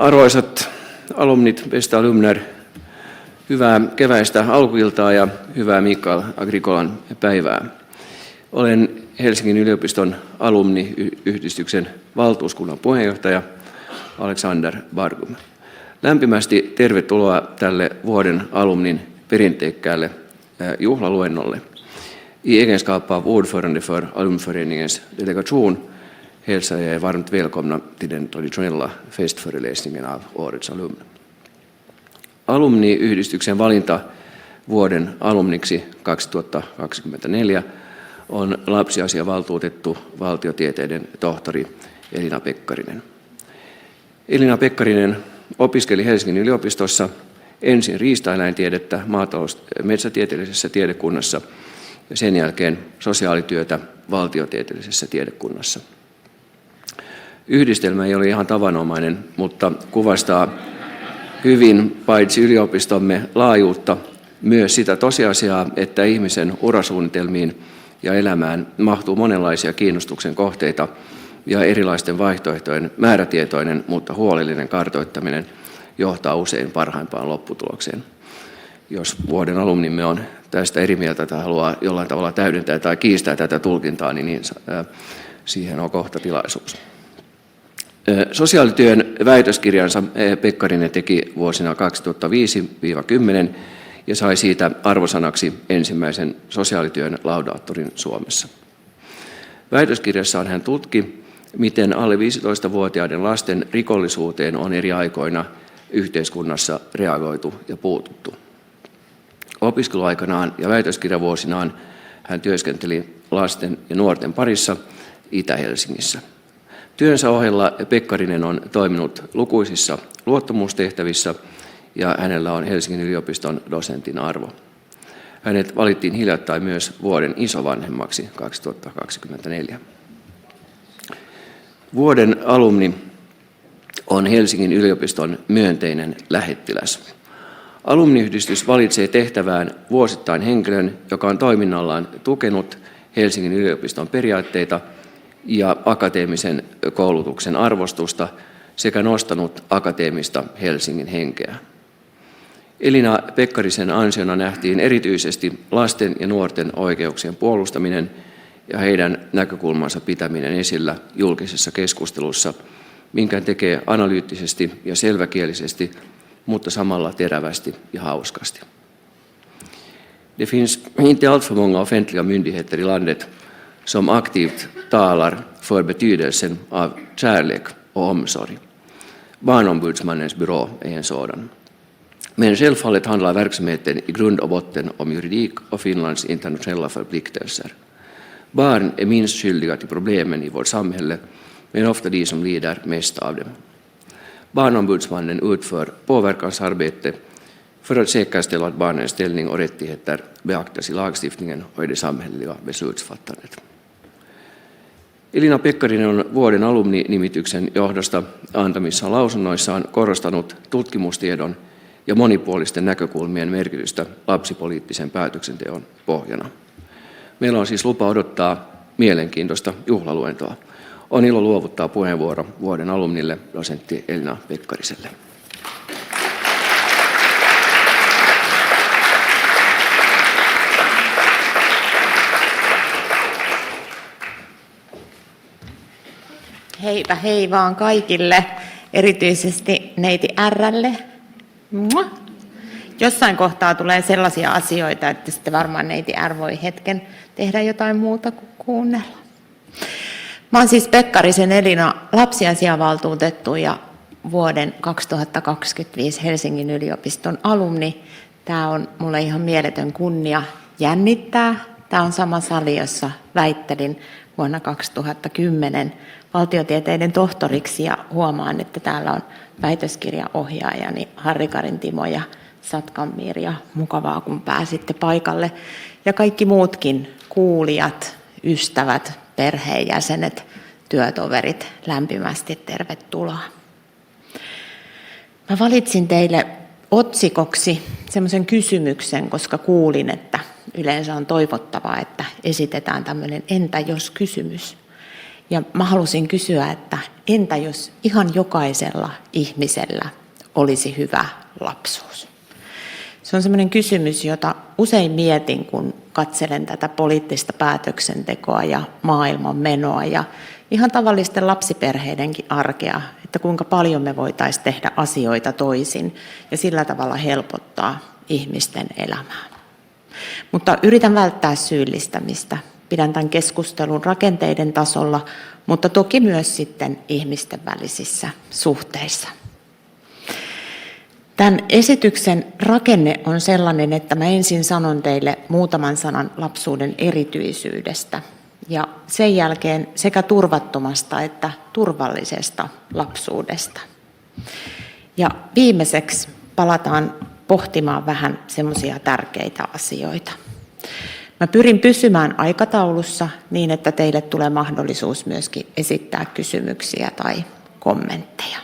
Arvoisat alumnit, bästa alumner, hyvää keväistä alkuiltaa ja hyvää Mikael Agricolan päivää. Olen Helsingin yliopiston alumniyhdistyksen valtuuskunnan puheenjohtaja Alexander Bargum. Lämpimästi tervetuloa tälle vuoden alumnin perinteikkäälle juhlaluennolle. I egenskap av ordförande för alumnföreningens delegation hälsar jag er varmt välkomna till den traditionella festföreläsningen av årets alumn. Alumniyhdistyksen valinta vuoden alumniksi 2024 on lapsiasiavaltuutettu valtiotieteiden tohtori Elina Pekkarinen. Elina Pekkarinen opiskeli Helsingin yliopistossa ensin riistaeläintiedettä maatalous- ja metsätieteellisessä tiedekunnassa ja sen jälkeen sosiaalityötä valtiotieteellisessä tiedekunnassa. Yhdistelmä ei ole ihan tavanomainen, mutta kuvastaa hyvin paitsi yliopistomme laajuutta, myös sitä tosiasiaa, että ihmisen urasuunnitelmiin ja elämään mahtuu monenlaisia kiinnostuksen kohteita ja erilaisten vaihtoehtojen määrätietoinen, mutta huolellinen kartoittaminen johtaa usein parhaimpaan lopputulokseen. Jos vuoden alumnimme on tästä eri mieltä tai haluaa jollain tavalla täydentää tai kiistää tätä tulkintaa, niin siihen on kohta tilaisuus. Sosiaalityön väitöskirjansa Pekkarinen teki vuosina 2005-10 ja sai siitä arvosanaksi ensimmäisen sosiaalityön laudaattorin Suomessa. Väitöskirjassaan hän tutki, miten alle 15-vuotiaiden lasten rikollisuuteen on eri aikoina yhteiskunnassa reagoitu ja puututtu. Opiskeluaikanaan ja väitöskirjavuosinaan hän työskenteli lasten ja nuorten parissa Itä-Helsingissä. Työnsä ohella Pekkarinen on toiminut lukuisissa luottamustehtävissä ja hänellä on Helsingin yliopiston dosentin arvo. Hänet valittiin hiljattain myös vuoden isovanhemmaksi 2024. Vuoden alumni on Helsingin yliopiston myönteinen lähettiläs. Alumniyhdistys valitsee tehtävään vuosittain henkilön, joka on toiminnallaan tukenut Helsingin yliopiston periaatteita ja akateemisen koulutuksen arvostusta sekä nostanut akateemista Helsingin henkeä. Elina Pekkarisen ansiona nähtiin erityisesti lasten ja nuorten oikeuksien puolustaminen ja heidän näkökulmansa pitäminen esillä julkisessa keskustelussa, minkä tekee analyyttisesti ja selväkielisesti, mutta samalla terävästi ja hauskasti. Det finns inte alltför många offentliga myndigheter i landet som aktivt talar för betydelsen av kärlek och omsorg. Barnombudsmannens byrå är en sådan. Men självfallet handlar verksamheten i grund och botten om juridik och Finlands internationella förpliktelser. Barn är minst skyldiga till problemen i vårt samhälle, men ofta de som lider mest av dem. Barnombudsmannen utför påverkansarbete för att säkerställa att barnens ställning och rättigheter beaktas i lagstiftningen och i det samhälleliga beslutsfattandet. Elina Pekkarinen on vuoden alumninimityksen johdosta antamissaan lausunnoissaan korostanut tutkimustiedon ja monipuolisten näkökulmien merkitystä lapsipoliittisen päätöksenteon pohjana. Meillä on siis lupa odottaa mielenkiintoista juhlaluentoa. On ilo luovuttaa puheenvuoro vuoden alumnille dosentti Elina Pekkariselle. Heipä hei vaan kaikille, erityisesti neiti R:lle. Jossain kohtaa tulee sellaisia asioita, että sitten varmaan neiti R voi hetken tehdä jotain muuta kuin kuunnella. Mä oon siis Pekkarisen Elina, lapsiasiavaltuutettu ja vuoden 2025 Helsingin yliopiston alumni. Tää on mulle ihan mieletön kunnia jännittää. Tää on sama sali, jossa väittelin vuonna 2010 valtiotieteiden tohtoriksi ja huomaan, että täällä on väitöskirjaohjaajani Harri-Karin Timo ja Satkan Mirja. Mukavaa, kun pääsitte paikalle. Ja kaikki muutkin kuulijat, ystävät, perheenjäsenet, työtoverit, lämpimästi tervetuloa. Mä valitsin teille otsikoksi semmoisen kysymyksen, koska kuulin, että yleensä on toivottavaa, että esitetään tämmöinen entä jos kysymys. Ja mä halusin kysyä, että entä jos ihan jokaisella ihmisellä olisi hyvä lapsuus? Se on sellainen kysymys, jota usein mietin, kun katselen tätä poliittista päätöksentekoa ja maailman menoa ja ihan tavallisten lapsiperheidenkin arkea, että kuinka paljon me voitaisiin tehdä asioita toisin ja sillä tavalla helpottaa ihmisten elämää. Mutta yritän välttää syyllistämistä. Pidän tämän keskustelun rakenteiden tasolla, mutta toki myös sitten ihmisten välisissä suhteissa. Tämän esityksen rakenne on sellainen, että mä ensin sanon teille muutaman sanan lapsuuden erityisyydestä ja sen jälkeen sekä turvattomasta että turvallisesta lapsuudesta. Ja viimeiseksi palataan pohtimaan vähän semmoisia tärkeitä asioita. Mä pyrin pysymään aikataulussa niin, että teille tulee mahdollisuus myöskin esittää kysymyksiä tai kommentteja.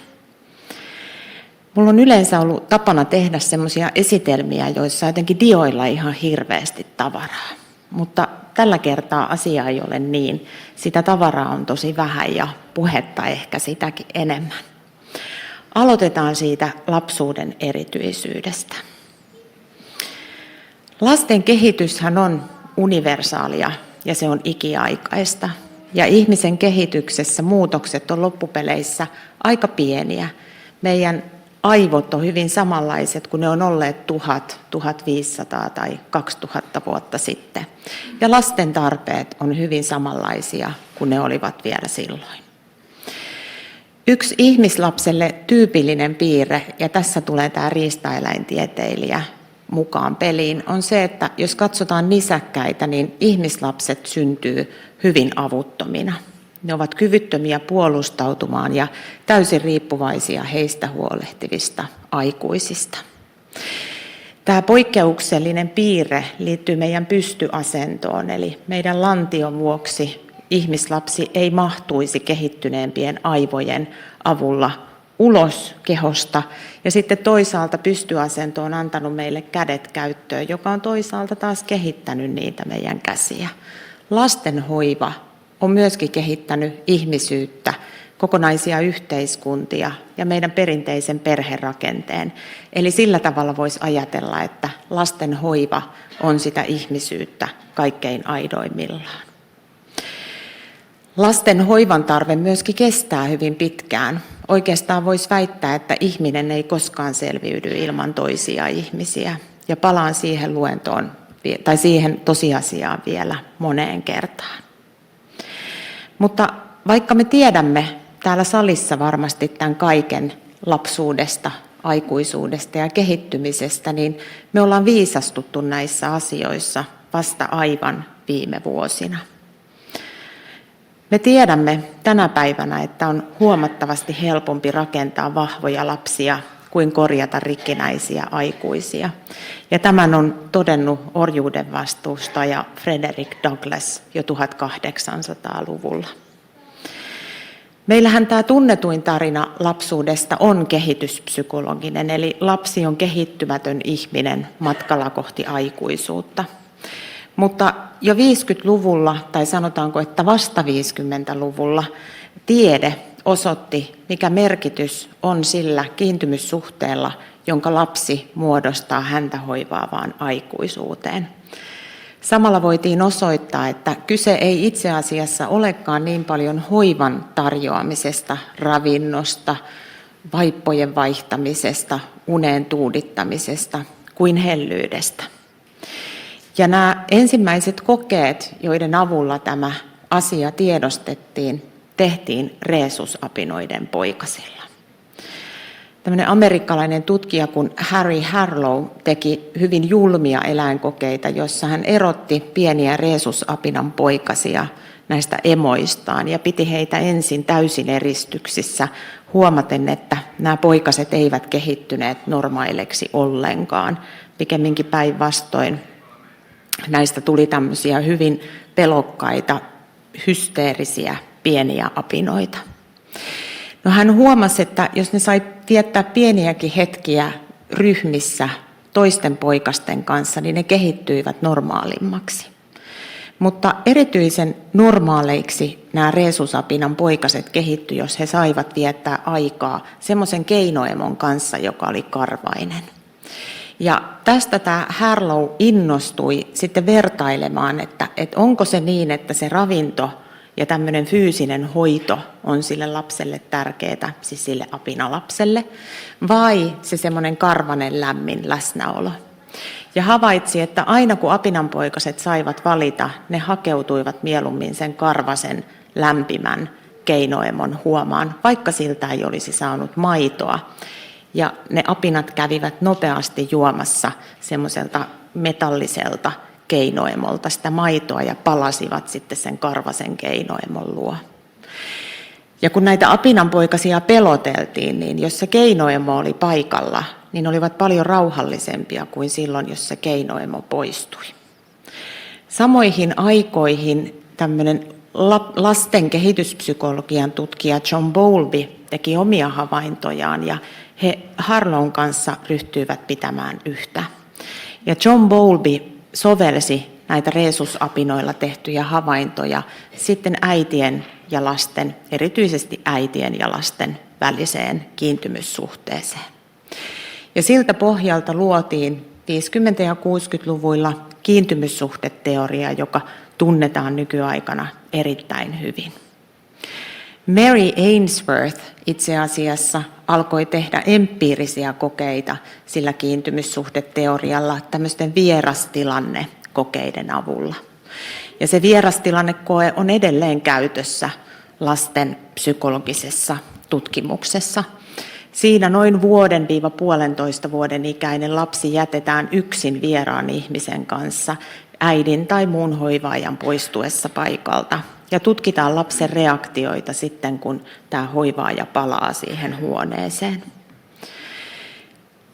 Mulla on yleensä ollut tapana tehdä semmoisia esitelmiä, joissa jotenkin dioilla ihan hirveästi tavaraa. Mutta tällä kertaa asia ei ole niin. Sitä tavaraa on tosi vähän ja puhetta ehkä sitäkin enemmän. Aloitetaan siitä lapsuuden erityisyydestä. Lasten kehityshän on universaalia ja se on ikiaikaista. Ja ihmisen kehityksessä muutokset on loppupeleissä aika pieniä. Meidän aivot on hyvin samanlaiset kuin ne on olleet 1000, 1500 tai 2000 vuotta sitten. Ja lasten tarpeet on hyvin samanlaisia kuin ne olivat vielä silloin. Yksi ihmislapselle tyypillinen piirre, ja tässä tulee tämä riistaeläintieteilijä mukaan peliin, on se, että jos katsotaan nisäkkäitä, niin ihmislapset syntyy hyvin avuttomina. Ne ovat kyvyttömiä puolustautumaan ja täysin riippuvaisia heistä huolehtivista aikuisista. Tämä poikkeuksellinen piirre liittyy meidän pystyasentoon, eli meidän lantion vuoksi ihmislapsi ei mahtuisi kehittyneempien aivojen avulla ulos kehosta. Ja sitten toisaalta pystyasento on antanut meille kädet käyttöön, joka on toisaalta taas kehittänyt niitä meidän käsiä. Lastenhoiva on myöskin kehittänyt ihmisyyttä, kokonaisia yhteiskuntia ja meidän perinteisen perherakenteen. Eli sillä tavalla voisi ajatella, että lastenhoiva on sitä ihmisyyttä kaikkein aidoimmillaan. Lasten hoivan tarve myöskin kestää hyvin pitkään. Oikeastaan voisi väittää, että ihminen ei koskaan selviydy ilman toisia ihmisiä. Ja palaan siihen luentoon tai siihen tosiasiaan vielä moneen kertaan. Mutta vaikka me tiedämme täällä salissa varmasti tämän kaiken lapsuudesta, aikuisuudesta ja kehittymisestä, niin me ollaan viisastuttu näissä asioissa vasta aivan viime vuosina. Me tiedämme tänä päivänä, että on huomattavasti helpompi rakentaa vahvoja lapsia kuin korjata rikkinäisiä aikuisia. Ja tämän on todennut orjuuden vastuustaja Frederick Douglass jo 1800-luvulla. Meillähän tämä tunnetuin tarina lapsuudesta on kehityspsykologinen, eli lapsi on kehittymätön ihminen matkalla kohti aikuisuutta. Mutta jo 50-luvulla, tai sanotaanko, että vasta 50-luvulla, tiede osoitti, mikä merkitys on sillä kiintymyssuhteella, jonka lapsi muodostaa häntä hoivaavaan aikuisuuteen. Samalla voitiin osoittaa, että kyse ei itse asiassa olekaan niin paljon hoivan tarjoamisesta, ravinnosta, vaippojen vaihtamisesta, uneen tuudittamisesta kuin hellyydestä. Ja nämä ensimmäiset kokeet, joiden avulla tämä asia tiedostettiin, tehtiin rhesusapinoiden poikasilla. Tällainen amerikkalainen tutkija kuin Harry Harlow teki hyvin julmia eläinkokeita, jossa hän erotti pieniä rhesusapinan poikasia näistä emoistaan ja piti heitä ensin täysin eristyksissä, huomaten, että nämä poikaset eivät kehittyneet normaaleiksi ollenkaan, pikemminkin päinvastoin. Näistä tuli tämmöisiä hyvin pelokkaita, hysteerisiä pieniä apinoita. No hän huomasi, että jos ne sai viettää pieniäkin hetkiä ryhmissä toisten poikasten kanssa, niin ne kehittyivät normaalimmaksi. Mutta erityisen normaaleiksi nämä rhesusapinan poikaset kehittyi, jos he saivat viettää aikaa semmoisen keinoemon kanssa, joka oli karvainen. Ja tästä tämä Harlow innostui sitten vertailemaan, että onko se niin, että se ravinto ja tämmöinen fyysinen hoito on sille lapselle tärkeää, siis sille apinalapselle, vai se semmoinen karvanen lämmin läsnäolo. Ja havaitsi, että aina kun apinanpoikaset saivat valita, ne hakeutuivat mieluummin sen karvasen lämpimän keinoemon huomaan, vaikka siltä ei olisi saanut maitoa. Ja ne apinat kävivät nopeasti juomassa semmoiselta metalliselta keinoemolta sitä maitoa ja palasivat sitten sen karvasen keinoemon luo. Ja kun näitä apinanpoikasia peloteltiin, niin jos se keinoemo oli paikalla, niin olivat paljon rauhallisempia kuin silloin, jos se keinoemo poistui. Samoihin aikoihin tämmöinen lasten kehityspsykologian tutkija John Bowlby teki omia havaintojaan ja he Harlown kanssa ryhtyivät pitämään yhtä. Ja John Bowlby sovelsi näitä rhesusapinoilla tehtyjä havaintoja sitten äitien ja lasten, erityisesti äitien ja lasten väliseen kiintymyssuhteeseen. Ja siltä pohjalta luotiin 50- ja 60-luvuilla kiintymyssuhdeteoria, joka tunnetaan nykyaikana erittäin hyvin. Mary Ainsworth itse asiassa alkoi tehdä empiirisiä kokeita sillä kiintymyssuhdeteorialla tämmöisten vierastilannekokeiden avulla. Ja se vierastilannekoe on edelleen käytössä lasten psykologisessa tutkimuksessa. Siinä noin 1–1,5 vuoden ikäinen lapsi jätetään yksin vieraan ihmisen kanssa äidin tai muun hoivaajan poistuessa paikalta. Ja tutkitaan lapsen reaktioita sitten, kun tämä hoivaaja palaa siihen huoneeseen.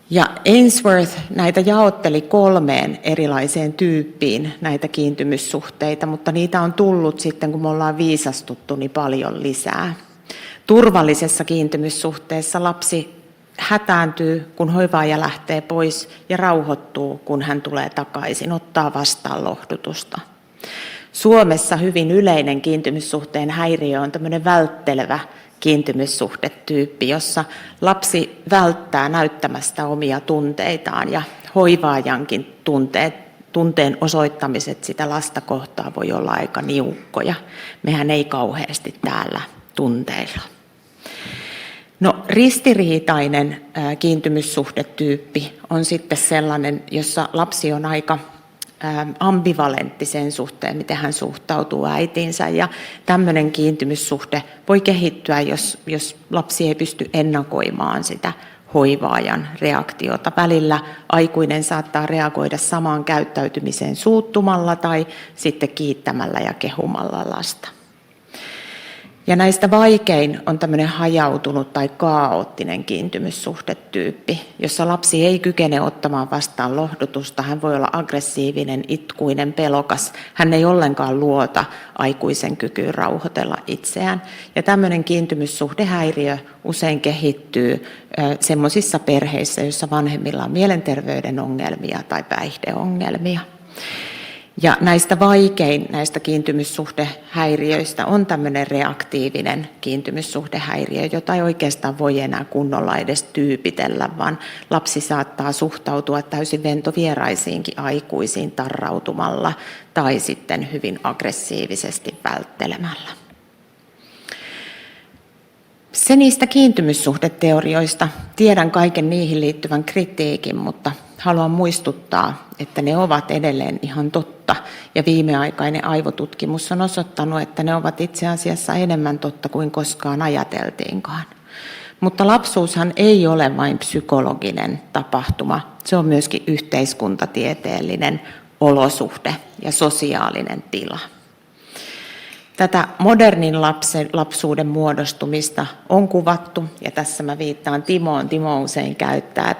Ja Ainsworth näitä jaotteli 3 erilaiseen tyyppiin näitä kiintymyssuhteita, mutta niitä on tullut sitten, kun me ollaan viisastuttu, niin paljon lisää. Turvallisessa kiintymyssuhteessa lapsi hätääntyy, kun hoivaaja lähtee pois ja rauhoittuu, kun hän tulee takaisin, ottaa vastaan lohdutusta. Suomessa hyvin yleinen kiintymyssuhteen häiriö on tämmöinen välttelevä kiintymyssuhdetyyppi, jossa lapsi välttää näyttämästä omia tunteitaan ja hoivaajankin tunteen osoittamiset sitä lasta kohtaan voi olla aika niukkoja. Mehän ei kauheasti täällä tunteilla. No, ristiriitainen kiintymyssuhdetyyppi on sitten sellainen, jossa lapsi on aika ambivalentti sen suhteen, miten hän suhtautuu äitiinsä. Ja tämmöinen kiintymyssuhde voi kehittyä, jos lapsi ei pysty ennakoimaan sitä hoivaajan reaktiota. Välillä aikuinen saattaa reagoida samaan käyttäytymiseen suuttumalla tai sitten kiittämällä ja kehumalla lasta. Ja näistä vaikein on tämmöinen hajautunut tai kaoottinen kiintymyssuhdetyyppi, jossa lapsi ei kykene ottamaan vastaan lohdutusta. Hän voi olla aggressiivinen, itkuinen, pelokas. Hän ei ollenkaan luota aikuisen kykyyn rauhoitella itseään. Ja tämmöinen kiintymyssuhdehäiriö usein kehittyy semmoisissa perheissä, joissa vanhemmilla on mielenterveyden ongelmia tai päihdeongelmia. Ja näistä kiintymyssuhdehäiriöistä on tämmöinen reaktiivinen kiintymyssuhdehäiriö, jota ei oikeastaan voi enää kunnolla edes tyypitellä, vaan lapsi saattaa suhtautua täysin ventovieraisiinkin aikuisiin tarrautumalla tai sitten hyvin aggressiivisesti välttelemällä. Se niistä kiintymyssuhdeteorioista. Tiedän kaiken niihin liittyvän kritiikin, mutta haluan muistuttaa, että ne ovat edelleen ihan totta. Ja viimeaikainen aivotutkimus on osoittanut, että ne ovat itse asiassa enemmän totta kuin koskaan ajateltiinkaan. Mutta lapsuushan ei ole vain psykologinen tapahtuma. Se on myöskin yhteiskuntatieteellinen olosuhde ja sosiaalinen tila. Tätä modernin lapsuuden muodostumista on kuvattu, ja tässä mä viittaan Timoon. Timo usein käyttää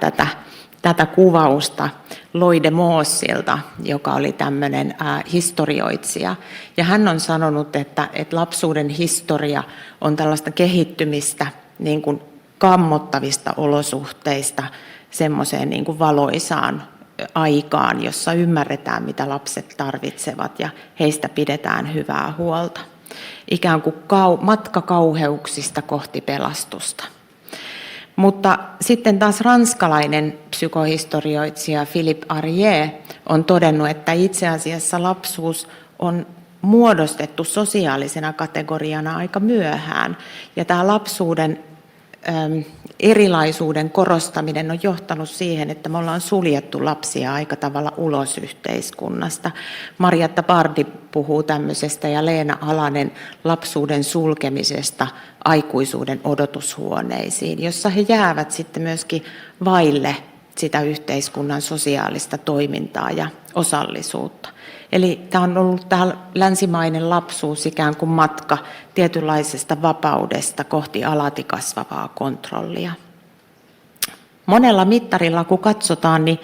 tätä kuvausta Lloyd de Moossilta, joka oli tämmöinen historioitsija. Ja hän on sanonut, että lapsuuden historia on tällaista kehittymistä niin kuin kammottavista olosuhteista semmoiseen niin kuin valoisaan aikaan, jossa ymmärretään, mitä lapset tarvitsevat ja heistä pidetään hyvää huolta. ikään kuin matkakauheuksista kohti pelastusta. Mutta sitten taas ranskalainen psykohistorioitsija Philippe Arié on todennut, että itse asiassa lapsuus on muodostettu sosiaalisena kategoriana aika myöhään. Ja tämä lapsuuden erilaisuuden korostaminen on johtanut siihen, että me ollaan suljettu lapsia aika tavalla ulos yhteiskunnasta. Marjatta Pardi puhuu tämmöisestä ja Leena Alanen lapsuuden sulkemisesta aikuisuuden odotushuoneisiin, jossa he jäävät sitten myöskin vaille sitä yhteiskunnan sosiaalista toimintaa ja osallisuutta. Eli tämä on ollut tämä länsimainen lapsuus ikään kuin matka tietynlaisesta vapaudesta kohti alati kasvavaa kontrollia. Monella mittarilla, kun katsotaan, niin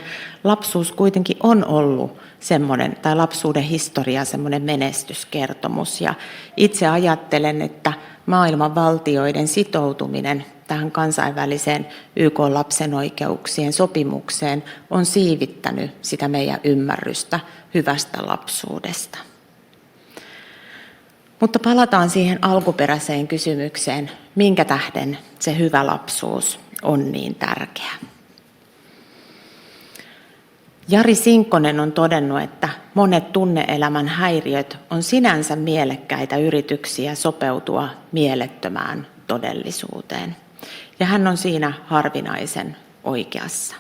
lapsuus kuitenkin on ollut semmoinen, tai lapsuuden historia semmoinen menestyskertomus. Ja itse ajattelen, että maailman valtioiden sitoutuminen tähän kansainväliseen YK:n lapsen oikeuksien sopimukseen on siivittänyt sitä meidän ymmärrystä hyvästä lapsuudesta. Mutta palataan siihen alkuperäiseen kysymykseen, minkä tähden se hyvä lapsuus on niin tärkeä. Jari Sinkkonen on todennut, että monet tunne-elämän häiriöt on sinänsä mielekkäitä yrityksiä sopeutua mielettömään todellisuuteen. Ja hän on siinä harvinaisen oikeassa.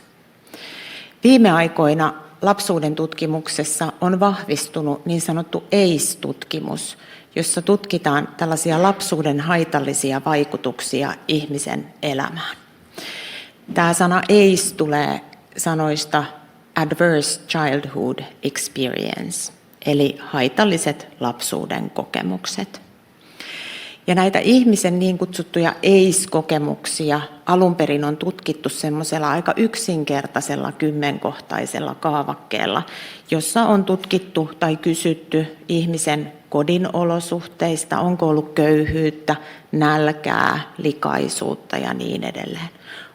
Viime aikoina lapsuuden tutkimuksessa on vahvistunut niin sanottu ACE-tutkimus, jossa tutkitaan tällaisia lapsuuden haitallisia vaikutuksia ihmisen elämään. Tämä sana ACE tulee sanoista Adverse Childhood Experience, eli haitalliset lapsuuden kokemukset. Ja näitä ihmisen niin kutsuttuja ACE-kokemuksia alun perin on tutkittu semmoisella aika yksinkertaisella 10-kohtaisella kaavakkeella, jossa on tutkittu tai kysytty ihmisen kodin olosuhteista, onko ollut köyhyyttä, nälkää, likaisuutta ja niin edelleen.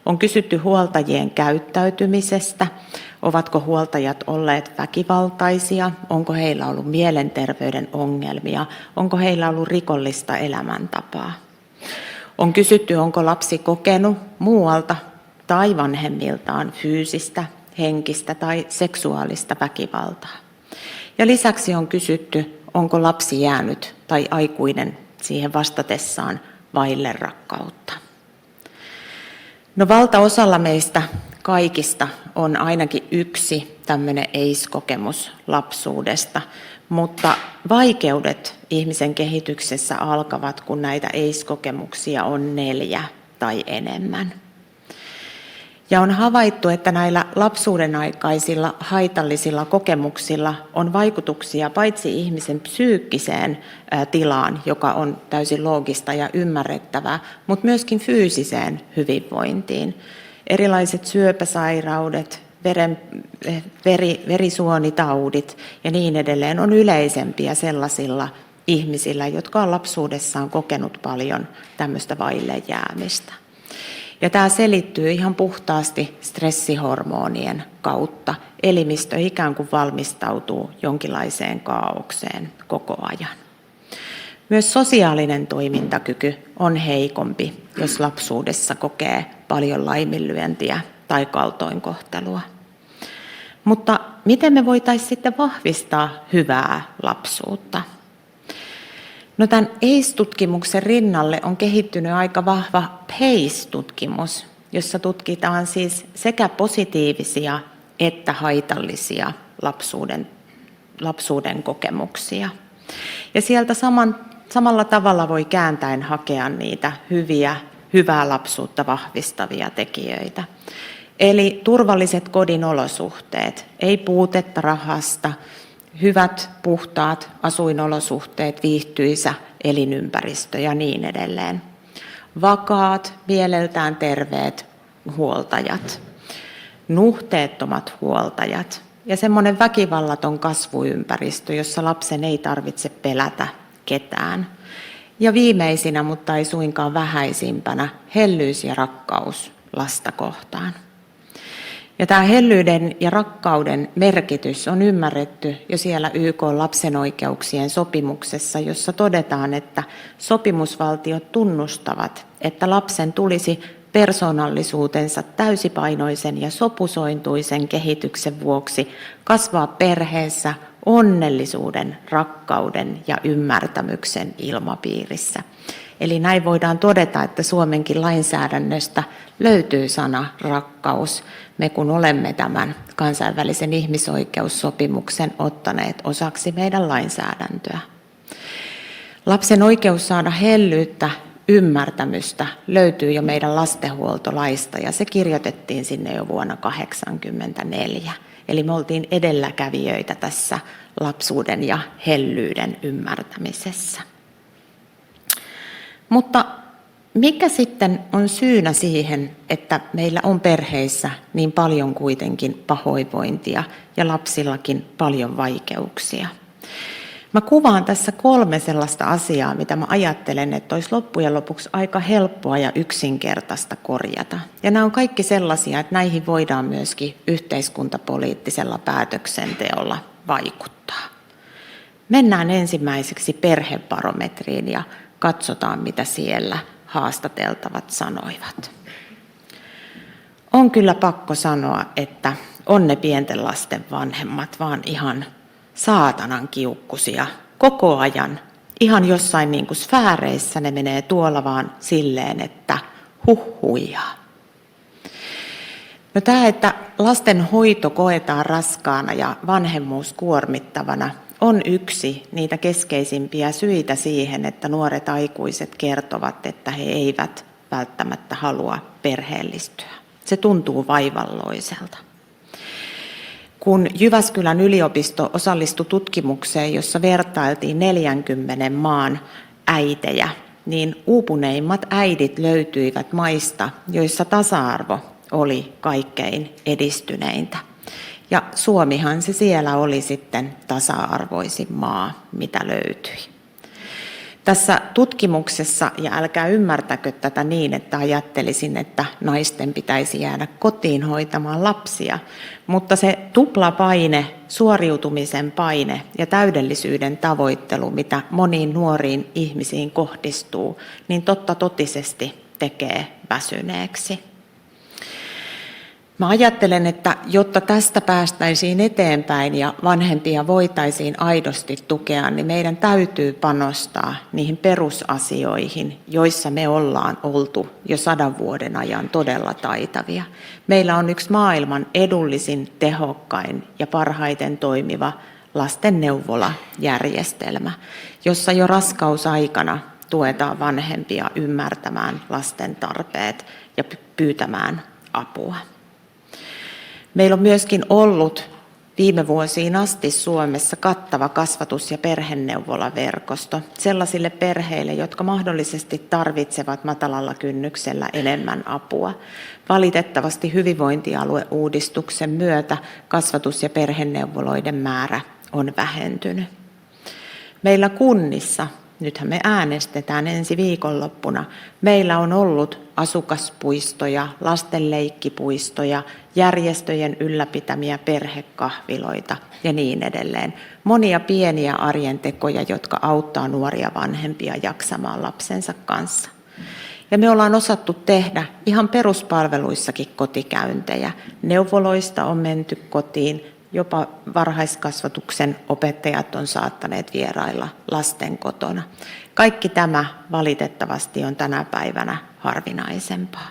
On kysytty huoltajien käyttäytymisestä, ovatko huoltajat olleet väkivaltaisia, onko heillä ollut mielenterveyden ongelmia, onko heillä ollut rikollista elämäntapaa. On kysytty, onko lapsi kokenut muualta tai vanhemmiltaan fyysistä, henkistä tai seksuaalista väkivaltaa. Ja lisäksi on kysytty, onko lapsi jäänyt tai aikuinen siihen vastatessaan vaille rakkautta. No valtaosalla meistä kaikista on ainakin yksi tämmöinen ACE-kokemus lapsuudesta, mutta vaikeudet ihmisen kehityksessä alkavat, kun näitä ACE-kokemuksia on 4 tai enemmän. Ja on havaittu, että näillä lapsuuden aikaisilla haitallisilla kokemuksilla on vaikutuksia paitsi ihmisen psyykkiseen tilaan, joka on täysin loogista ja ymmärrettävää, mutta myöskin fyysiseen hyvinvointiin. Erilaiset syöpäsairaudet, verisuonitaudit ja niin edelleen on yleisempiä sellaisilla ihmisillä, jotka on lapsuudessaan kokenut paljon tämmöistä vaille jäämistä. Ja tämä selittyy ihan puhtaasti stressihormonien kautta. Elimistö ikään kuin valmistautuu jonkinlaiseen kaaokseen koko ajan. Myös sosiaalinen toimintakyky on heikompi, jos lapsuudessa kokee paljon laiminlyöntiä tai kaltoinkohtelua. Mutta miten me voitaisiin sitten vahvistaa hyvää lapsuutta? No tämän ACE-tutkimuksen rinnalle on kehittynyt aika vahva PACE-tutkimus, jossa tutkitaan siis sekä positiivisia että haitallisia lapsuuden kokemuksia. Ja sieltä samalla tavalla voi kääntäen hakea niitä hyvää lapsuutta vahvistavia tekijöitä. Eli turvalliset kodin olosuhteet, ei puutetta rahasta, hyvät, puhtaat asuinolosuhteet, viihtyisä elinympäristö ja niin edelleen. Vakaat, mieleltään terveet huoltajat, nuhteettomat huoltajat ja semmoinen väkivallaton kasvuympäristö, jossa lapsen ei tarvitse pelätä ketään. Ja viimeisinä, mutta ei suinkaan vähäisimpänä, hellyys ja rakkaus lasta kohtaan. Ja tämä hellyyden ja rakkauden merkitys on ymmärretty jo siellä YK:n lapsen oikeuksien sopimuksessa, jossa todetaan, että sopimusvaltiot tunnustavat, että lapsen tulisi persoonallisuutensa täysipainoisen ja sopusointuisen kehityksen vuoksi kasvaa perheessä onnellisuuden, rakkauden ja ymmärtämyksen ilmapiirissä. Eli näin voidaan todeta, että Suomenkin lainsäädännöstä löytyy sana rakkaus, me kun olemme tämän kansainvälisen ihmisoikeussopimuksen ottaneet osaksi meidän lainsäädäntöä. Lapsen oikeus saada hellyyttä, ymmärtämystä löytyy jo meidän lastenhuoltolaista ja se kirjoitettiin sinne jo vuonna 1984. Eli me oltiin edelläkävijöitä tässä lapsuuden ja hellyyden ymmärtämisessä. Mutta mikä sitten on syynä siihen, että meillä on perheissä niin paljon kuitenkin pahoinvointia ja lapsillakin paljon vaikeuksia? Mä kuvaan tässä 3 sellaista asiaa, mitä mä ajattelen, että olisi loppujen lopuksi aika helppoa ja yksinkertaista korjata. Ja nämä on kaikki sellaisia, että näihin voidaan myöskin yhteiskuntapoliittisella päätöksenteolla vaikuttaa. Mennään ensimmäiseksi perhebarometriin ja katsotaan, mitä siellä haastateltavat sanoivat. On kyllä pakko sanoa, että on ne pienten lasten vanhemmat vaan ihan saatanan kiukkusia koko ajan. Ihan jossain niin kuin sfääreissä ne menee tuolla vaan silleen, että huijaa. No tämä, että lasten hoito koetaan raskaana ja vanhemmuus kuormittavana, on yksi niitä keskeisimpiä syitä siihen, että nuoret aikuiset kertovat, että he eivät välttämättä halua perheellistyä. Se tuntuu vaivalloiselta. Kun Jyväskylän yliopisto osallistui tutkimukseen, jossa vertailtiin 40 maan äitejä, niin uupuneimmat äidit löytyivät maista, joissa tasa-arvo oli kaikkein edistyneintä. Ja Suomihan se siellä oli sitten tasa-arvoisin maa, mitä löytyi. Tässä tutkimuksessa, ja älkää ymmärtäkö tätä niin, että ajattelisin, että naisten pitäisi jäädä kotiin hoitamaan lapsia, mutta se tuplapaine, suoriutumisen paine ja täydellisyyden tavoittelu, mitä moniin nuoriin ihmisiin kohdistuu, niin totta totisesti tekee väsyneeksi. Mä ajattelen, että jotta tästä päästäisiin eteenpäin ja vanhempia voitaisiin aidosti tukea, niin meidän täytyy panostaa niihin perusasioihin, joissa me ollaan oltu jo 100 vuoden ajan todella taitavia. Meillä on yksi maailman edullisin, tehokkain ja parhaiten toimiva lastenneuvolajärjestelmä, jossa jo raskausaikana tuetaan vanhempia ymmärtämään lasten tarpeet ja pyytämään apua. Meillä on myöskin ollut viime vuosiin asti Suomessa kattava kasvatus- ja perheneuvolaverkosto sellaisille perheille, jotka mahdollisesti tarvitsevat matalalla kynnyksellä enemmän apua. Valitettavasti hyvinvointialueuudistuksen myötä kasvatus- ja perheneuvoloiden määrä on vähentynyt. Meillä kunnissa, nythän me äänestetään ensi viikonloppuna, meillä on ollut asukaspuistoja, lastenleikkipuistoja, järjestöjen ylläpitämiä perhekahviloita ja niin edelleen. Monia pieniä arjen tekoja, jotka auttaa nuoria vanhempia jaksamaan lapsensa kanssa. Ja me ollaan osattu tehdä ihan peruspalveluissakin kotikäyntejä. Neuvoloista on menty kotiin, jopa varhaiskasvatuksen opettajat on saattaneet vierailla lasten kotona. Kaikki tämä valitettavasti on tänä päivänä harvinaisempaa.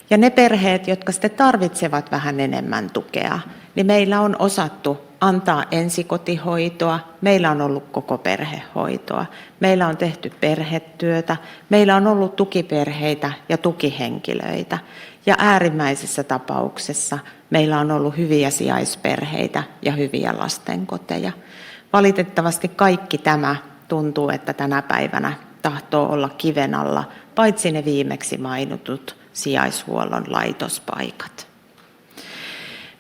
Ja ne perheet, jotka sitten tarvitsevat vähän enemmän tukea, niin meillä on osattu antaa ensikotihoitoa, meillä on ollut koko perhehoitoa, meillä on tehty perhetyötä, meillä on ollut tukiperheitä ja tukihenkilöitä. Ja äärimmäisessä tapauksessa meillä on ollut hyviä sijaisperheitä ja hyviä lastenkoteja. Valitettavasti kaikki tämä tuntuu, että tänä päivänä tahtoo olla kiven alla, paitsi ne viimeksi mainitut sijaishuollon laitospaikat.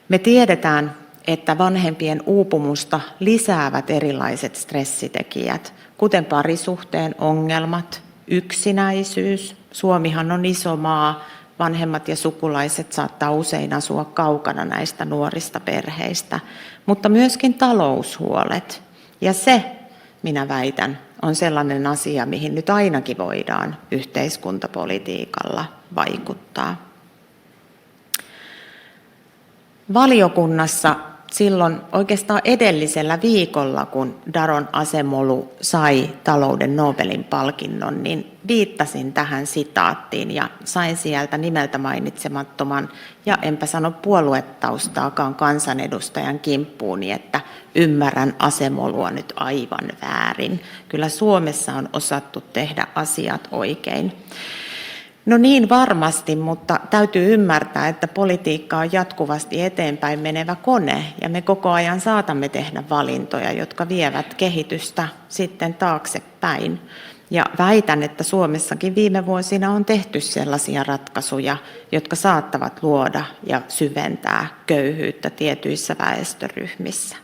Me tiedetään, että vanhempien uupumusta lisäävät erilaiset stressitekijät, kuten parisuhteen ongelmat, yksinäisyys. Suomihan on iso maa, vanhemmat ja sukulaiset saattaa usein asua kaukana näistä nuorista perheistä, mutta myöskin taloushuolet. Ja se, minä väitän, on sellainen asia, mihin nyt ainakin voidaan yhteiskuntapolitiikalla vaikuttaa. Valiokunnassa silloin oikeastaan edellisellä viikolla, kun Daron Acemoglu sai talouden Nobelin palkinnon, niin viittasin tähän sitaattiin ja sain sieltä nimeltä mainitsemattoman ja enpä sano puoluetaustaakaan kansanedustajan kimppuuni, että ymmärrän Acemoglua nyt aivan väärin. Kyllä Suomessa on osattu tehdä asiat oikein. No niin varmasti, mutta täytyy ymmärtää, että politiikka on jatkuvasti eteenpäin menevä kone ja me koko ajan saatamme tehdä valintoja, jotka vievät kehitystä sitten taaksepäin. Ja väitän, että Suomessakin viime vuosina on tehty sellaisia ratkaisuja, jotka saattavat luoda ja syventää köyhyyttä tietyissä väestöryhmissä.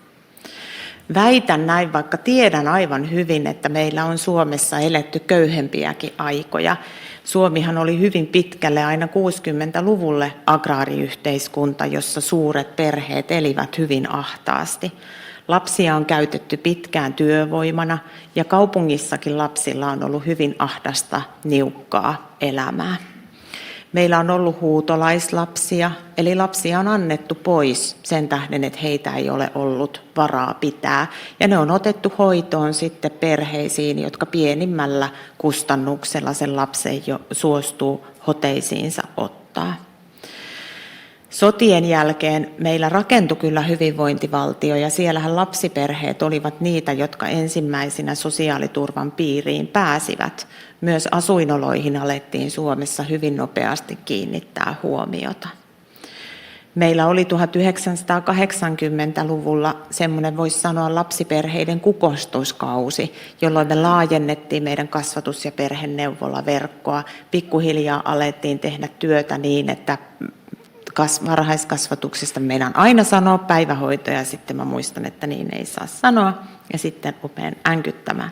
Väitän näin, vaikka tiedän aivan hyvin, että meillä on Suomessa eletty köyhempiäkin aikoja. Suomihan oli hyvin pitkälle aina 60-luvulle agraariyhteiskunta, jossa suuret perheet elivät hyvin ahtaasti. Lapsia on käytetty pitkään työvoimana ja kaupungissakin lapsilla on ollut hyvin ahdasta, niukkaa elämää. Meillä on ollut huutolaislapsia, eli lapsia on annettu pois sen tähden, että heitä ei ole ollut varaa pitää. Ja ne on otettu hoitoon sitten perheisiin, jotka pienimmällä kustannuksella sen lapsen jo suostuu hoteisiinsa ottaa. Sotien jälkeen meillä rakentui kyllä hyvinvointivaltio ja siellähän lapsiperheet olivat niitä, jotka ensimmäisinä sosiaaliturvan piiriin pääsivät. Myös asuinoloihin alettiin Suomessa hyvin nopeasti kiinnittää huomiota. Meillä oli 1980-luvulla semmoinen, voisi sanoa, lapsiperheiden kukoistuskausi, jolloin me laajennettiin meidän kasvatus- ja perheneuvolaverkkoa. Pikkuhiljaa alettiin tehdä työtä niin, että varhaiskasvatuksesta meidän aina sanoa päivähoito ja sitten mä muistan, että niin ei saa sanoa ja sitten rupean änkyttämään.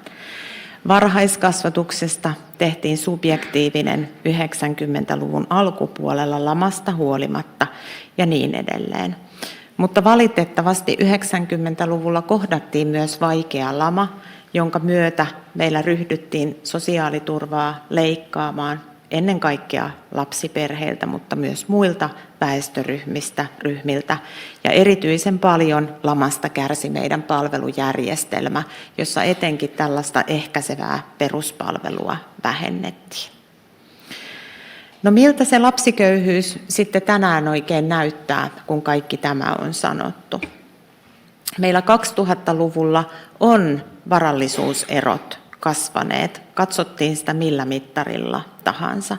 Varhaiskasvatuksesta tehtiin subjektiivinen 90-luvun alkupuolella lamasta huolimatta ja niin edelleen. Mutta valitettavasti 90-luvulla kohdattiin myös vaikea lama, jonka myötä meillä ryhdyttiin sosiaaliturvaa leikkaamaan ennen kaikkea lapsiperheiltä, mutta myös muilta väestöryhmiltä. Ja erityisen paljon lamasta kärsi meidän palvelujärjestelmä, jossa etenkin tällaista ehkäisevää peruspalvelua vähennettiin. No miltä se lapsiköyhyys sitten tänään oikein näyttää, kun kaikki tämä on sanottu? Meillä 2000-luvulla on varallisuuserot kasvaneet, katsottiin sitä millä mittarilla tahansa.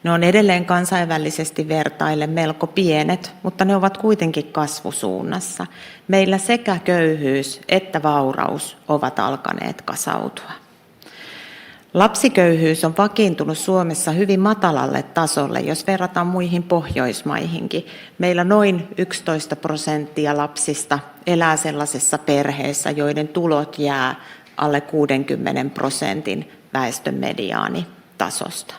Ne on edelleen kansainvälisesti vertaillen melko pienet, mutta ne ovat kuitenkin kasvusuunnassa. Meillä sekä köyhyys että vauraus ovat alkaneet kasautua. Lapsiköyhyys on vakiintunut Suomessa hyvin matalalle tasolle, jos verrataan muihin Pohjoismaihinkin. Meillä noin 11% lapsista elää sellaisessa perheessä, joiden tulot jää alle 60% väestön mediaanitasosta.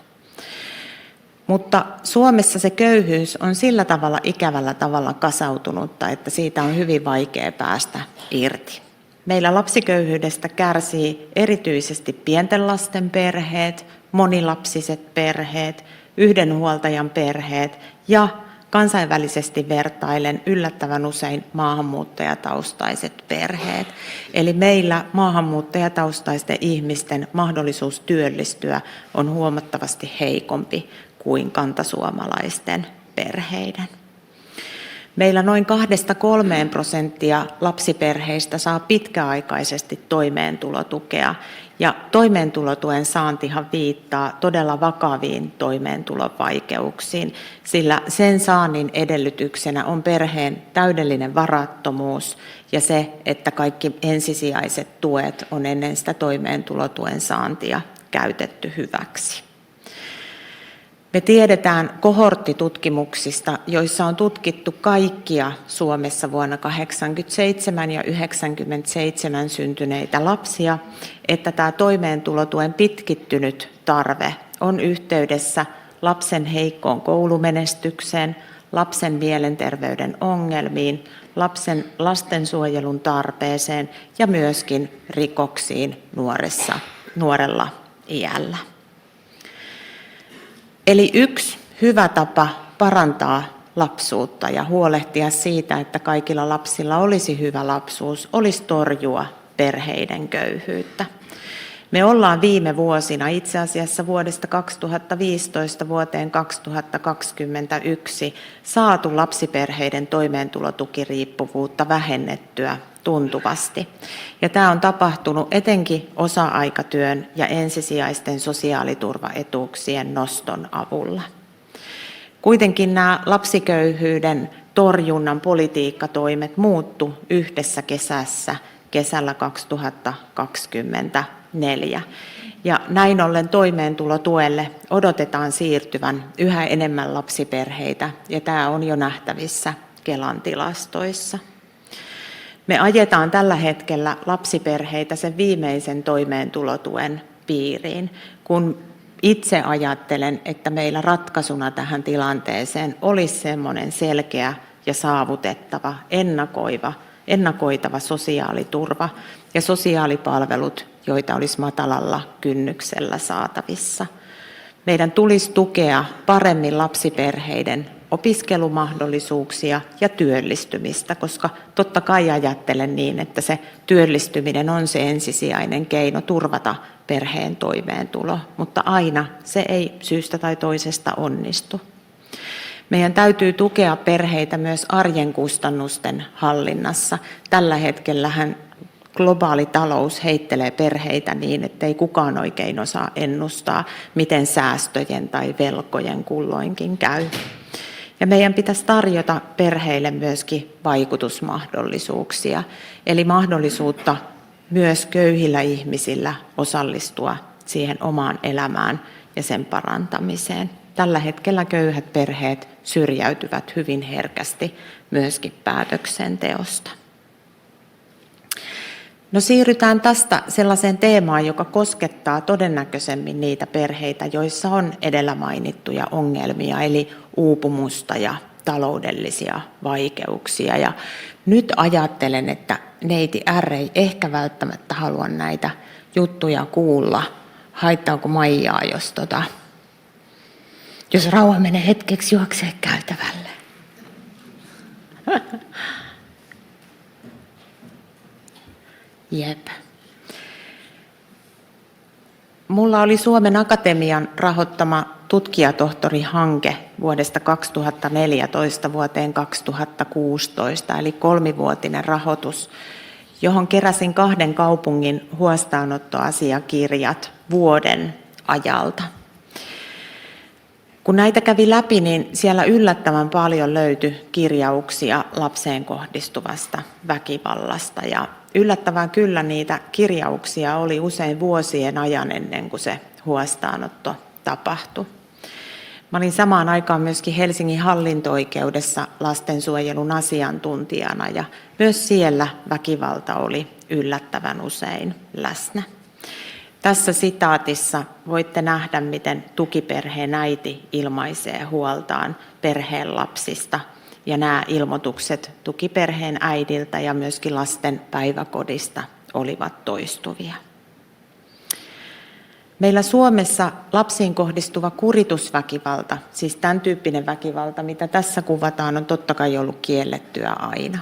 Mutta Suomessa se köyhyys on sillä tavalla ikävällä tavalla kasautunutta, että siitä on hyvin vaikea päästä irti. Meillä lapsiköyhyydestä kärsii erityisesti pienten lasten perheet, monilapsiset perheet, yhden huoltajan perheet ja kansainvälisesti vertaillen yllättävän usein maahanmuuttajataustaiset perheet. Eli meillä maahanmuuttajataustaisten ihmisten mahdollisuus työllistyä on huomattavasti heikompi kuin kantasuomalaisten perheiden. Meillä noin 2–3% lapsiperheistä saa pitkäaikaisesti toimeentulotukea, ja toimeentulotuen saantihan viittaa todella vakaviin toimeentulovaikeuksiin, sillä sen saannin edellytyksenä on perheen täydellinen varattomuus ja se, että kaikki ensisijaiset tuet on ennen sitä toimeentulotuen saantia käytetty hyväksi. Me tiedetään kohorttitutkimuksista, joissa on tutkittu kaikkia Suomessa vuonna 1987 ja 1997 syntyneitä lapsia, että tämä toimeentulotuen pitkittynyt tarve on yhteydessä lapsen heikkoon koulumenestykseen, lapsen mielenterveyden ongelmiin, lapsen lastensuojelun tarpeeseen ja myöskin rikoksiin nuorella iällä. Eli yksi hyvä tapa parantaa lapsuutta ja huolehtia siitä, että kaikilla lapsilla olisi hyvä lapsuus, olisi torjua perheiden köyhyyttä. Me ollaan viime vuosina, itse asiassa vuodesta 2015 vuoteen 2021, saatu lapsiperheiden toimeentulotukiriippuvuutta vähennettyä tuntuvasti. Ja tämä on tapahtunut etenkin osa-aikatyön ja ensisijaisten sosiaaliturvaetuuksien noston avulla. Kuitenkin nämä lapsiköyhyyden torjunnan politiikkatoimet muuttu yhdessä kesällä 2024. Ja näin ollen toimeentulotuelle odotetaan siirtyvän yhä enemmän lapsiperheitä, ja tämä on jo nähtävissä Kelan tilastoissa. Me ajetaan tällä hetkellä lapsiperheitä sen viimeisen toimeentulotuen piiriin, kun itse ajattelen, että meillä ratkaisuna tähän tilanteeseen olisi semmoinen selkeä ja saavutettava, ennakoitava sosiaaliturva ja sosiaalipalvelut, joita olisi matalalla kynnyksellä saatavissa. Meidän tulisi tukea paremmin lapsiperheiden opiskelumahdollisuuksia ja työllistymistä, koska totta kai ajattelen niin, että se työllistyminen on se ensisijainen keino turvata perheen toimeentulo, mutta aina se ei syystä tai toisesta onnistu. Meidän täytyy tukea perheitä myös arjen kustannusten hallinnassa. Tällä hetkellähän globaali talous heittelee perheitä niin, ettei kukaan oikein osaa ennustaa, miten säästöjen tai velkojen kulloinkin käy. Ja meidän pitäisi tarjota perheille myöskin vaikutusmahdollisuuksia, eli mahdollisuutta myös köyhillä ihmisillä osallistua siihen omaan elämään ja sen parantamiseen. Tällä hetkellä köyhät perheet syrjäytyvät hyvin herkästi myöskin päätöksenteosta. No siirrytään tästä sellaiseen teemaan, joka koskettaa todennäköisemmin niitä perheitä, joissa on edellä mainittuja ongelmia, eli uupumusta ja taloudellisia vaikeuksia. Ja nyt ajattelen, että neiti R ei ehkä välttämättä halua näitä juttuja kuulla. Haittaako Maijaa, jos Rauha menee hetkeksi juoksee käytävälle? Jep. Mulla oli Suomen Akatemian rahoittama tutkijatohtorihanke vuodesta 2014 vuoteen 2016, eli 3-vuotinen rahoitus, johon keräsin 2 kaupungin huostaanottoasiakirjat vuoden ajalta. Kun näitä kävi läpi, niin siellä yllättävän paljon löytyi kirjauksia lapseen kohdistuvasta väkivallasta. Ja yllättävän kyllä niitä kirjauksia oli usein vuosien ajan ennen kuin se huostaanotto tapahtui. Mä olin samaan aikaan myöskin Helsingin hallinto-oikeudessa lastensuojelun asiantuntijana ja myös siellä väkivalta oli yllättävän usein läsnä. Tässä sitaatissa voitte nähdä, miten tukiperheen äiti ilmaisee huoltaan perheen lapsista. Ja nämä ilmoitukset tukiperheen äidiltä ja myöskin lasten päiväkodista olivat toistuvia. Meillä Suomessa lapsiin kohdistuva kuritusväkivalta, siis tämän tyyppinen väkivalta, mitä tässä kuvataan, on totta kai ollut kiellettyä aina.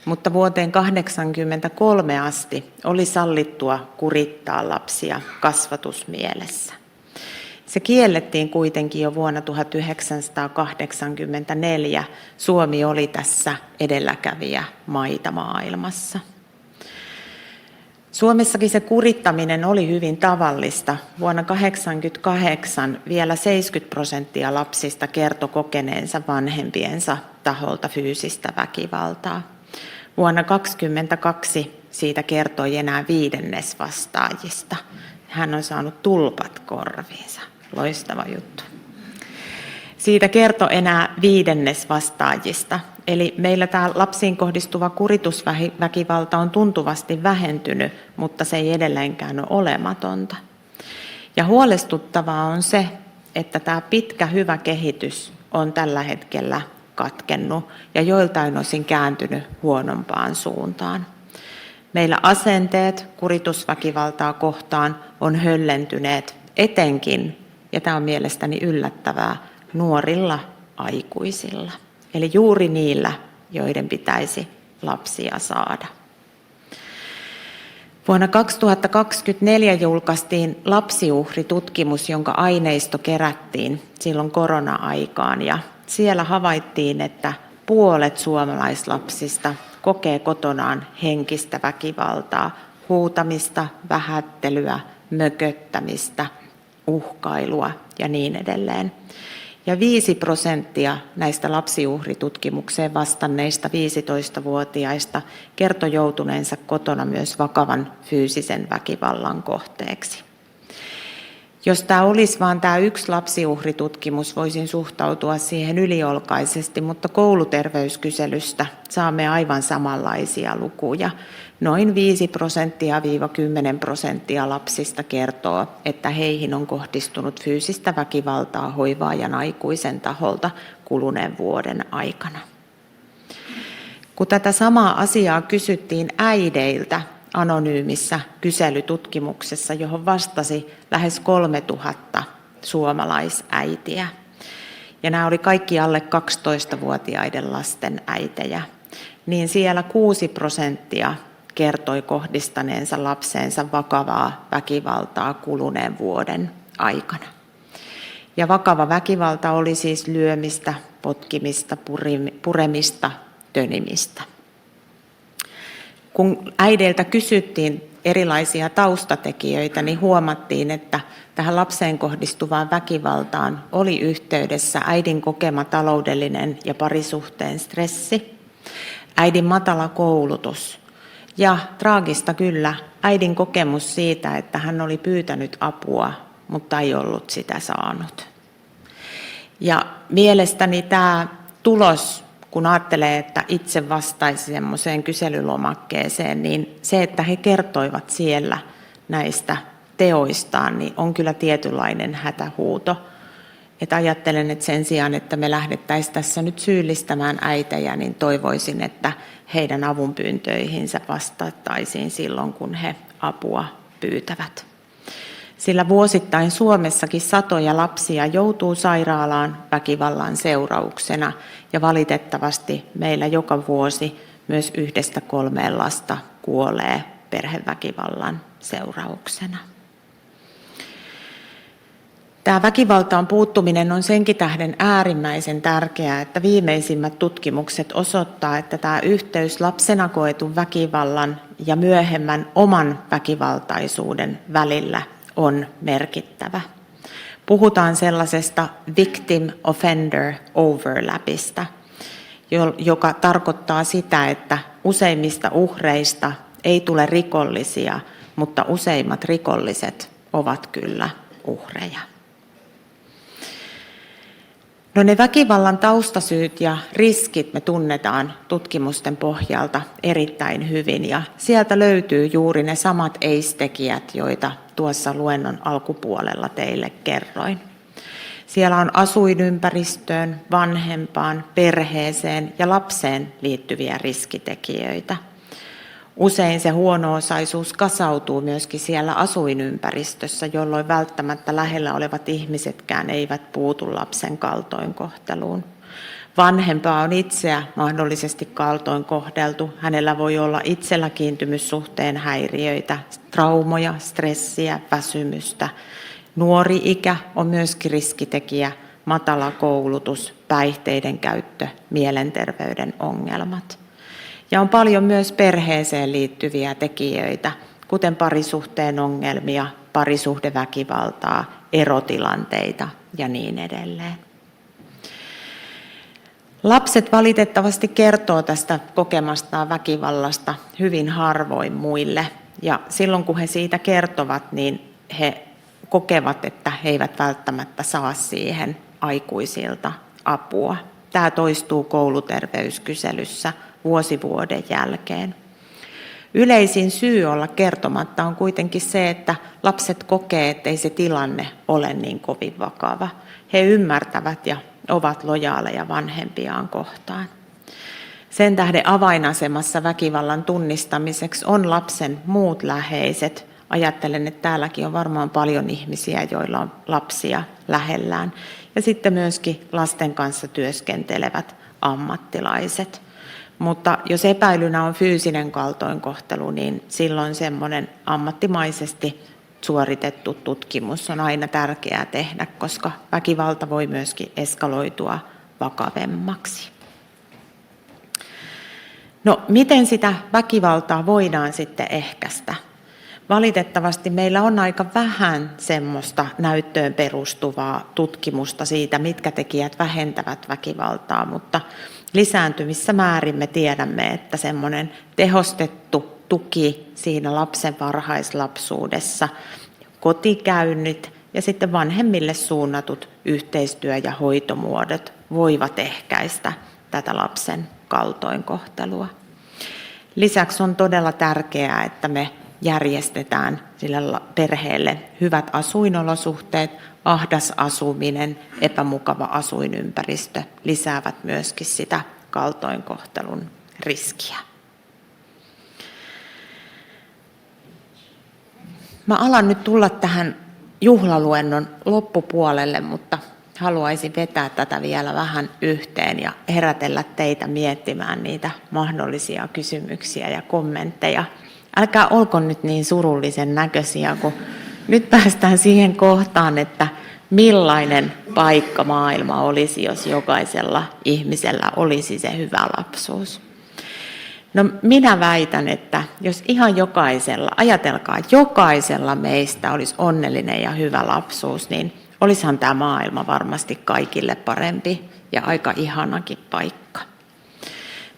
Mutta vuoteen 1983 asti oli sallittua kurittaa lapsia kasvatusmielessä. Se kiellettiin kuitenkin jo vuonna 1984. Suomi oli tässä edelläkävijä maita maailmassa. Suomessakin se kurittaminen oli hyvin tavallista. Vuonna 1988 vielä 70% lapsista kertoi kokeneensa vanhempiensa taholta fyysistä väkivaltaa. Vuonna 2022 siitä kertoi enää 1/5 vastaajista. Hän on saanut tulpat korviinsa. Loistava juttu. Siitä kertoi enää 1/5 vastaajista. Eli meillä tämä lapsiin kohdistuva kuritusväkivalta on tuntuvasti vähentynyt, mutta se ei edelleenkään ole olematonta. Ja huolestuttavaa on se, että tämä pitkä hyvä kehitys on tällä hetkellä katkennut ja joiltain osin kääntynyt huonompaan suuntaan. Meillä asenteet kuritusväkivaltaa kohtaan on höllentyneet etenkin, ja tämä on mielestäni yllättävää, nuorilla aikuisilla. Eli juuri niillä, joiden pitäisi lapsia saada. Vuonna 2024 julkaistiin lapsiuhritutkimus, jonka aineisto kerättiin silloin korona-aikaan. Ja siellä havaittiin, että puolet suomalaislapsista kokee kotonaan henkistä väkivaltaa, huutamista, vähättelyä, mököttämistä, uhkailua ja niin edelleen. Ja 5% näistä lapsiuhritutkimukseen vastanneista 15-vuotiaista kertoi joutuneensa kotona myös vakavan fyysisen väkivallan kohteeksi. Jos tämä olisi vain tämä yksi lapsiuhritutkimus, voisin suhtautua siihen yliolkaisesti, mutta kouluterveyskyselystä saamme aivan samanlaisia lukuja. Noin 5%–10% lapsista kertoo, että heihin on kohdistunut fyysistä väkivaltaa hoivaajan aikuisen taholta kuluneen vuoden aikana. Kun tätä samaa asiaa kysyttiin äideiltä anonyymissä kyselytutkimuksessa, johon vastasi lähes 3000 suomalaisäitiä, ja nämä oli kaikki alle 12-vuotiaiden lasten äitejä, niin siellä 6% kertoi kohdistaneensa lapseensa vakavaa väkivaltaa kuluneen vuoden aikana. Ja vakava väkivalta oli siis lyömistä, potkimista, puremista, tönimistä. Kun äideiltä kysyttiin erilaisia taustatekijöitä, niin huomattiin, että tähän lapseen kohdistuvaan väkivaltaan oli yhteydessä äidin kokema taloudellinen ja parisuhteen stressi, äidin matala koulutus ja traagista kyllä äidin kokemus siitä, että hän oli pyytänyt apua, mutta ei ollut sitä saanut. Ja mielestäni tämä tulos, kun ajattelee, että itse vastaisi semmoiseen kyselylomakkeeseen, niin se, että he kertoivat siellä näistä teoistaan, niin on kyllä tietynlainen hätähuuto. Että ajattelen, että sen sijaan, että me lähdettäisiin tässä nyt syyllistämään äitejä, niin toivoisin, että heidän avunpyyntöihinsä vastattaisiin silloin, kun he apua pyytävät. Sillä vuosittain Suomessakin satoja lapsia joutuu sairaalaan väkivallan seurauksena ja valitettavasti meillä joka vuosi myös 1–3 lasta kuolee perheväkivallan seurauksena. Tämä väkivaltaan puuttuminen on senkin tähden äärimmäisen tärkeää, että viimeisimmät tutkimukset osoittaa, että tämä yhteys lapsena koetun väkivallan ja myöhemmän oman väkivaltaisuuden välillä on merkittävä. Puhutaan sellaisesta victim-offender overlapista, joka tarkoittaa sitä, että useimmista uhreista ei tule rikollisia, mutta useimmat rikolliset ovat kyllä uhreja. No ne väkivallan taustasyyt ja riskit me tunnetaan tutkimusten pohjalta erittäin hyvin ja sieltä löytyy juuri ne samat ACE-tekijät, joita tuossa luennon alkupuolella teille kerroin. Siellä on asuinympäristöön, vanhempaan, perheeseen ja lapseen liittyviä riskitekijöitä. Usein se huono-osaisuus kasautuu myöskin siellä asuinympäristössä, jolloin välttämättä lähellä olevat ihmisetkään eivät puutu lapsen kaltoinkohteluun. Vanhempaa on itseä mahdollisesti kaltoinkohdeltu. Hänellä voi olla itsellä kiintymyssuhteen häiriöitä, traumoja, stressiä, väsymystä. Nuori ikä on myöskin riskitekijä, matala koulutus, päihteiden käyttö, mielenterveyden ongelmat. Ja on paljon myös perheeseen liittyviä tekijöitä, kuten parisuhteen ongelmia, parisuhdeväkivaltaa, erotilanteita ja niin edelleen. Lapset valitettavasti kertoo tästä kokemastaan väkivallasta hyvin harvoin muille. Ja silloin kun he siitä kertovat, niin he kokevat, että he eivät välttämättä saa siihen aikuisilta apua. Tämä toistuu kouluterveyskyselyssä vuosi vuoden jälkeen. Yleisin syy olla kertomatta on kuitenkin se, että lapset kokee, että ei se tilanne ole niin kovin vakava. He ymmärtävät ja ovat lojaaleja vanhempiaan kohtaan. Sen tähden avainasemassa väkivallan tunnistamiseksi on lapsen muut läheiset. Ajattelen, että täälläkin on varmaan paljon ihmisiä, joilla on lapsia lähellään. Ja sitten myöskin lasten kanssa työskentelevät ammattilaiset. Mutta jos epäilynä on fyysinen kaltoinkohtelu, niin silloin semmoinen ammattimaisesti suoritettu tutkimus on aina tärkeää tehdä, koska väkivalta voi myöskin eskaloitua vakavemmaksi. No, miten sitä väkivaltaa voidaan sitten ehkäistä? Valitettavasti meillä on aika vähän semmoista näyttöön perustuvaa tutkimusta siitä, mitkä tekijät vähentävät väkivaltaa, mutta lisääntyvissä määrin me tiedämme, että semmoinen tehostettu tuki siinä lapsen varhaislapsuudessa, kotikäynnit ja sitten vanhemmille suunnatut yhteistyö- ja hoitomuodot voivat ehkäistä tätä lapsen kaltoinkohtelua. Lisäksi on todella tärkeää, että me järjestetään sille perheelle hyvät asuinolosuhteet, ahdas asuminen, epämukava asuinympäristö lisäävät myöskin sitä kaltoinkohtelun riskiä. Mä alan nyt tulla tähän juhlaluennon loppupuolelle, mutta haluaisin vetää tätä vielä vähän yhteen ja herätellä teitä miettimään niitä mahdollisia kysymyksiä ja kommentteja. Älkää olko nyt niin surullisen näköisiä, kun nyt päästään siihen kohtaan, että millainen paikka maailma olisi, jos jokaisella ihmisellä olisi se hyvä lapsuus. No, minä väitän, että jos ihan jokaisella meistä olisi onnellinen ja hyvä lapsuus, niin olisihan tämä maailma varmasti kaikille parempi ja aika ihanakin paikka.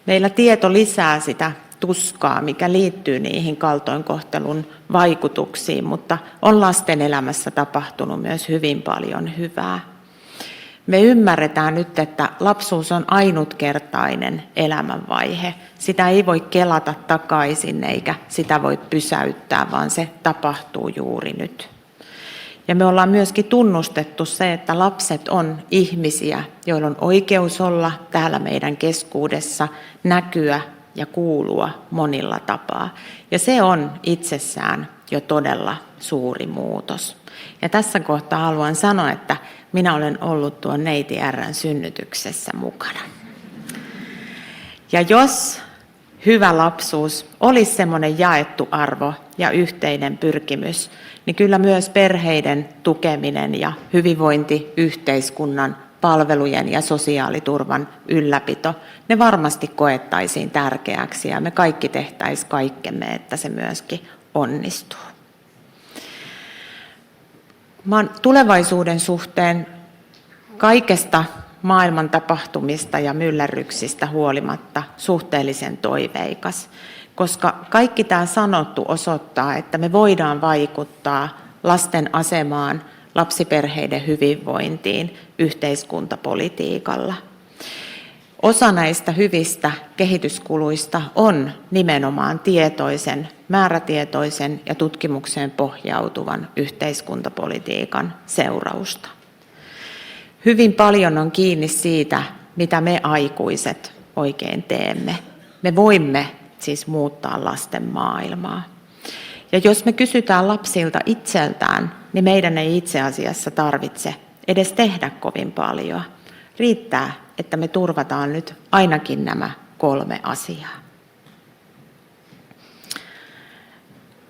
Meillä tieto lisää sitä tuskaa, mikä liittyy niihin kaltoinkohtelun vaikutuksiin, mutta on lasten elämässä tapahtunut myös hyvin paljon hyvää. Me ymmärretään nyt, että lapsuus on ainutkertainen elämänvaihe. Sitä ei voi kelata takaisin eikä sitä voi pysäyttää, vaan se tapahtuu juuri nyt. Ja me ollaan myöskin tunnustettu se, että lapset on ihmisiä, joilla on oikeus olla täällä meidän keskuudessa, näkyä ja kuulua monilla tapaa. Ja se on itsessään jo todella suuri muutos. Ja tässä kohtaa haluan sanoa, että minä olen ollut tuon neiti R:n synnytyksessä mukana. Ja jos hyvä lapsuus olisi semmoinen jaettu arvo ja yhteinen pyrkimys, niin kyllä myös perheiden tukeminen ja hyvinvointiyhteiskunnan palvelujen ja sosiaaliturvan ylläpito, ne varmasti koettaisiin tärkeäksi ja me kaikki tehtäisiin kaikkemme, että se myöskin onnistuu. Mä oon tulevaisuuden suhteen kaikesta maailman tapahtumista ja myllerryksistä huolimatta suhteellisen toiveikas, koska kaikki tämä sanottu osoittaa, että me voidaan vaikuttaa lasten asemaan, lapsiperheiden hyvinvointiin yhteiskuntapolitiikalla. Osa näistä hyvistä kehityskuluista on nimenomaan tietoisen, määrätietoisen ja tutkimukseen pohjautuvan yhteiskuntapolitiikan seurausta. Hyvin paljon on kiinni siitä, mitä me aikuiset oikein teemme. Me voimme siis muuttaa lasten maailmaa. Ja jos me kysytään lapsilta itseltään, niin meidän ei itse asiassa tarvitse edes tehdä kovin paljon. Riittää, että me turvataan nyt ainakin nämä 3 asiaa.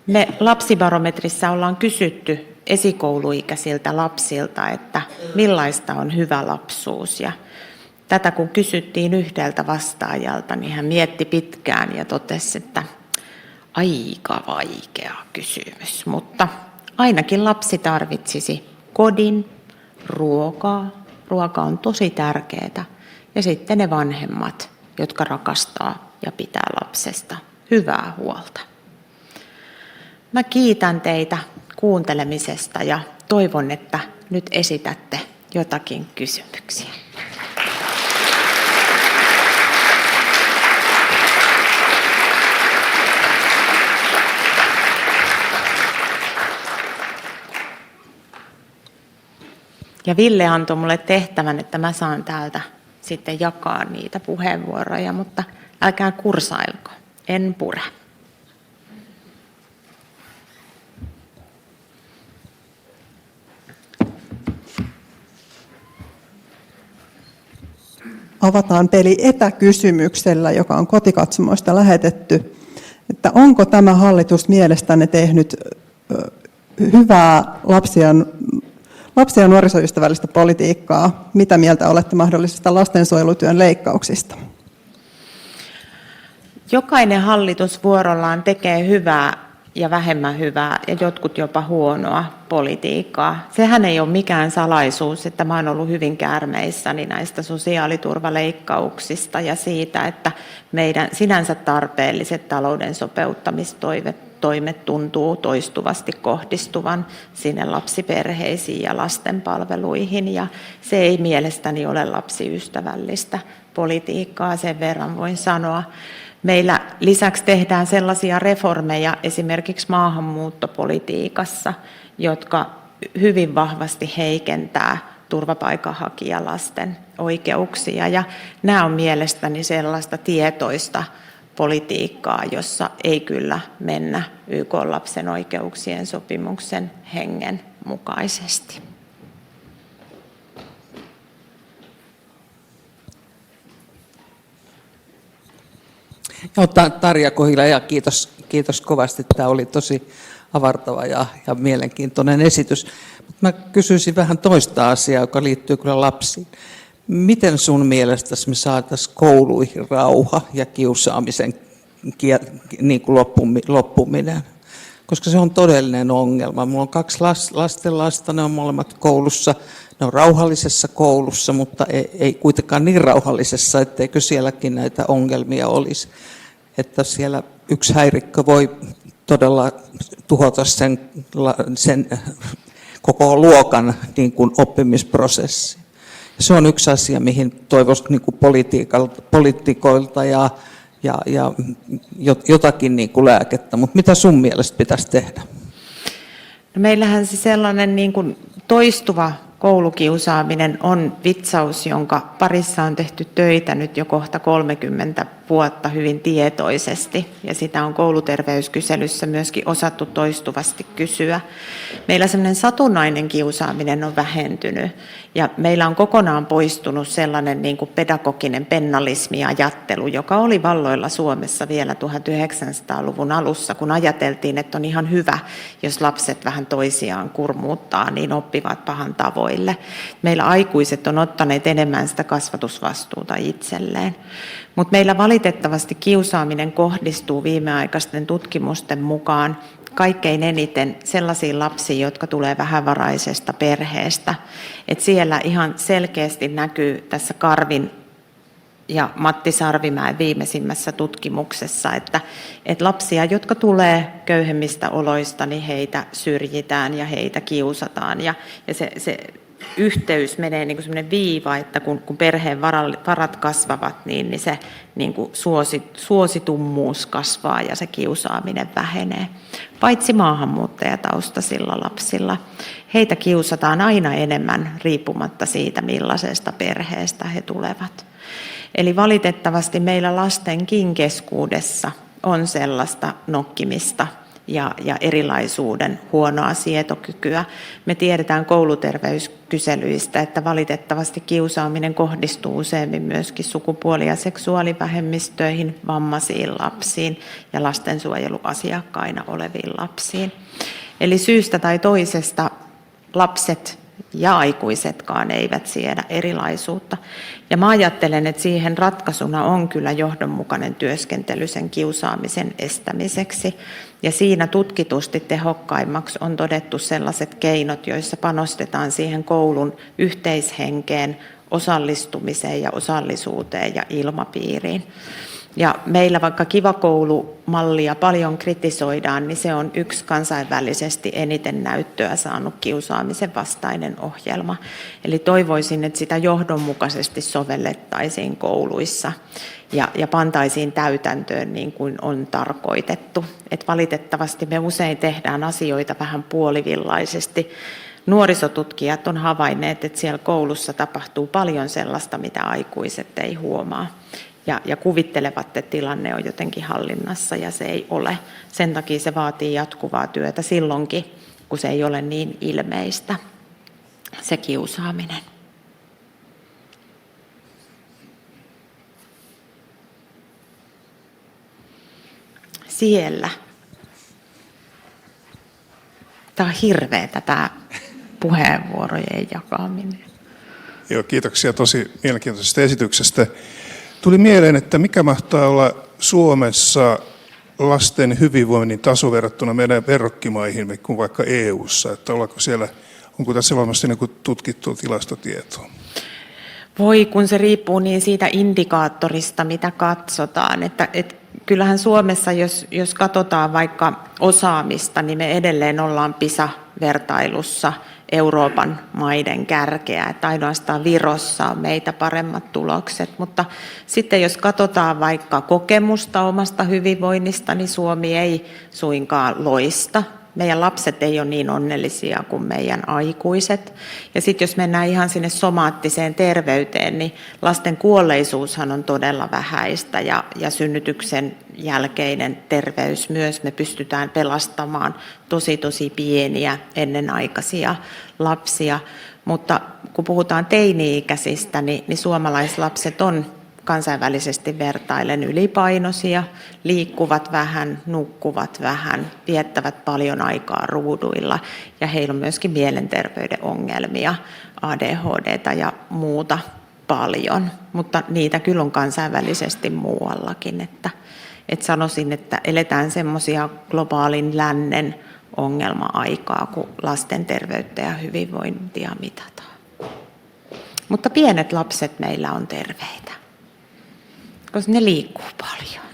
Me lapsibarometrissa ollaan kysytty esikouluikäisiltä lapsilta, että millaista on hyvä lapsuus. Ja tätä kun kysyttiin yhdeltä vastaajalta, niin hän mietti pitkään ja totesi, että aika vaikea kysymys, mutta ainakin lapsi tarvitsisi kodin, ruokaa. Ruoka on tosi tärkeää. Ja sitten ne vanhemmat, jotka rakastaa ja pitää lapsesta hyvää huolta. Mä kiitän teitä kuuntelemisesta ja toivon, että nyt esitätte jotakin kysymyksiä. Ja Ville antoi mulle tehtävän, että mä saan täältä sitten jakaa niitä puheenvuoroja, mutta älkää kursailko, en pure. Avataan peli etäkysymyksellä, joka on kotikatsomoista lähetetty. Että onko tämä hallitus mielestänne tehnyt hyvää lapsia ja nuorisoystävällistä politiikkaa? Mitä mieltä olette mahdollisista lastensuojelutyön leikkauksista? Jokainen hallitus vuorollaan tekee hyvää ja vähemmän hyvää ja jotkut jopa huonoa politiikkaa. Sehän ei ole mikään salaisuus, että mä oon ollut hyvin käärmeissäni näistä sosiaaliturvaleikkauksista ja siitä, että meidän sinänsä tarpeelliset talouden sopeuttamistoimet tuntuu toistuvasti kohdistuvan sinne lapsiperheisiin ja lastenpalveluihin, ja se ei mielestäni ole lapsiystävällistä politiikkaa, sen verran voin sanoa. Meillä lisäksi tehdään sellaisia reformeja esimerkiksi maahanmuuttopolitiikassa, jotka hyvin vahvasti heikentää turvapaikanhakijalasten oikeuksia. Ja nämä on mielestäni sellaista tietoista politiikkaa, jossa ei kyllä mennä YK:n lapsen oikeuksien sopimuksen hengen mukaisesti. Joo, Tarja Kohila, ja kiitos kovasti. Tämä oli tosi avartava ja mielenkiintoinen esitys. Mä kysyisin vähän toista asiaa, joka liittyy kyllä lapsiin. Miten sun mielestäsi me saataisiin kouluihin rauha ja kiusaamisen niin kuin loppuminen? Koska se on todellinen ongelma. Mulla on 2 lastenlasta, ne on molemmat koulussa. Ne on rauhallisessa koulussa, mutta ei kuitenkaan niin rauhallisessa, etteikö sielläkin näitä ongelmia olisi. Että siellä yksi häirikkö voi todella tuhota sen koko luokan niin kuin oppimisprosessi. Se on yksi asia, mihin toivoisin niin kuin poliitikoilta ja jotakin niin kuin lääkettä. Mutta mitä sun mielestä pitäisi tehdä? No meillähän se sellainen niin kuin toistuva koulukiusaaminen on vitsaus, jonka parissa on tehty töitä nyt jo kohta 30 vuotta hyvin tietoisesti, ja sitä on kouluterveyskyselyssä myöskin osattu toistuvasti kysyä. Meillä sellainen satunnainen kiusaaminen on vähentynyt, ja meillä on kokonaan poistunut sellainen niin kuin pedagoginen pennalismiajattelu, joka oli valloilla Suomessa vielä 1900-luvun alussa, kun ajateltiin, että on ihan hyvä, jos lapset vähän toisiaan kurmuuttaa, niin oppivat pahan tavoille. Meillä aikuiset on ottaneet enemmän sitä kasvatusvastuuta itselleen. Mutta meillä valitettavasti kiusaaminen kohdistuu viimeaikaisten tutkimusten mukaan kaikkein eniten sellaisiin lapsiin, jotka tulee vähävaraisesta perheestä. Et siellä ihan selkeästi näkyy tässä Karvin ja Matti Sarvimäen viimeisimmässä tutkimuksessa, että lapsia, jotka tulee köyhemmistä oloista, niin heitä syrjitään ja heitä kiusataan. Ja se yhteys menee niin kuin sellainen viiva, että kun perheen varat kasvavat, niin se niin kuin suositummuus kasvaa ja se kiusaaminen vähenee. Paitsi maahanmuuttajataustaisilla lapsilla. Heitä kiusataan aina enemmän riippumatta siitä, millaisesta perheestä he tulevat. Eli valitettavasti meillä lastenkin keskuudessa on sellaista nokkimista ja erilaisuuden huonoa sietokykyä. Me tiedetään kouluterveyskyselyistä, että valitettavasti kiusaaminen kohdistuu useimmin myöskin sukupuoli- ja seksuaalivähemmistöihin, vammaisiin lapsiin ja lastensuojeluasiakkaina oleviin lapsiin. Eli syystä tai toisesta lapset ja aikuisetkaan eivät siedä erilaisuutta. Ja mä ajattelen, että siihen ratkaisuna on kyllä johdonmukainen työskentely sen kiusaamisen estämiseksi. Ja siinä tutkitusti tehokkaimmaksi on todettu sellaiset keinot, joissa panostetaan siihen koulun yhteishenkeen, osallistumiseen ja osallisuuteen ja ilmapiiriin. Ja meillä vaikka Kiva Koulu-mallia paljon kritisoidaan, niin se on yksi kansainvälisesti eniten näyttöä saanut kiusaamisen vastainen ohjelma. Eli toivoisin, että sitä johdonmukaisesti sovellettaisiin kouluissa ja pantaisiin täytäntöön niin kuin on tarkoitettu. Et valitettavasti me usein tehdään asioita vähän puolivillaisesti. nuorisotutkijat on havainneet, että siellä koulussa tapahtuu paljon sellaista, mitä aikuiset ei huomaa. Ja kuvittelevat, että tilanne on jotenkin hallinnassa ja se ei ole. Sen takia se vaatii jatkuvaa työtä silloinkin, kun se ei ole niin ilmeistä, se kiusaaminen. Siellä. Tämä on hirveätä tämä puheenvuorojen jakaminen. Joo, kiitoksia tosi mielenkiintoisesta esityksestä. Tuli mieleen, että mikä mahtaa olla Suomessa lasten hyvinvoinnin taso verrattuna meidän verrokkimaihin, kuin vaikka EU:ssa, että onko tässä varmasti niin tutkittua tilastotietoa? Voi, kun se riippuu niin siitä indikaattorista, mitä katsotaan. Että kyllähän Suomessa, jos katsotaan vaikka osaamista, niin me edelleen ollaan PISA-vertailussa Euroopan maiden kärkeä. Että ainoastaan Virossa on meitä paremmat tulokset. Mutta sitten jos katsotaan vaikka kokemusta omasta hyvinvoinnista, niin Suomi ei suinkaan loista. Meidän lapset ei ole niin onnellisia kuin meidän aikuiset. Ja sitten jos mennään ihan sinne somaattiseen terveyteen, niin lasten kuolleisuushan on todella vähäistä ja synnytyksen jälkeinen terveys myös. Me pystytään pelastamaan tosi pieniä ennenaikaisia lapsia. Mutta kun puhutaan teini-ikäisistä, niin suomalaislapset on kansainvälisesti vertaillen ylipainoisia, liikkuvat vähän, nukkuvat vähän, viettävät paljon aikaa ruuduilla ja heillä on myöskin mielenterveyden ongelmia, ADHD:ta ja muuta paljon, mutta niitä kyllä on kansainvälisesti muuallakin, että sanoisin, että eletään semmoisia globaalin lännen ongelma-aikaa, kun lasten terveyttä ja hyvinvointia mitataan. Mutta pienet lapset meillä on terveitä, koska ne liikkuu paljon.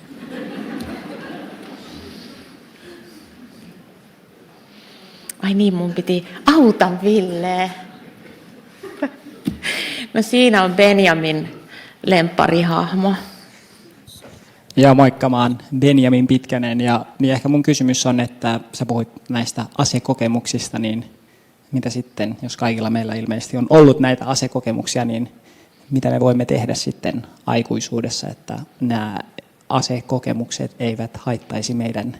Ai niin, mun piti auta Ville. No siinä on Benjamin lempparihahmo. Ja moikka, mä oon Benjamin Pitkänen ja niin ehkä mun kysymys on, että sä puhuit näistä asekokemuksista, niin mitä sitten, jos kaikilla meillä ilmeisesti on ollut näitä asekokemuksia, niin mitä me voimme tehdä sitten aikuisuudessa, että nämä asekokemukset eivät haittaisi meidän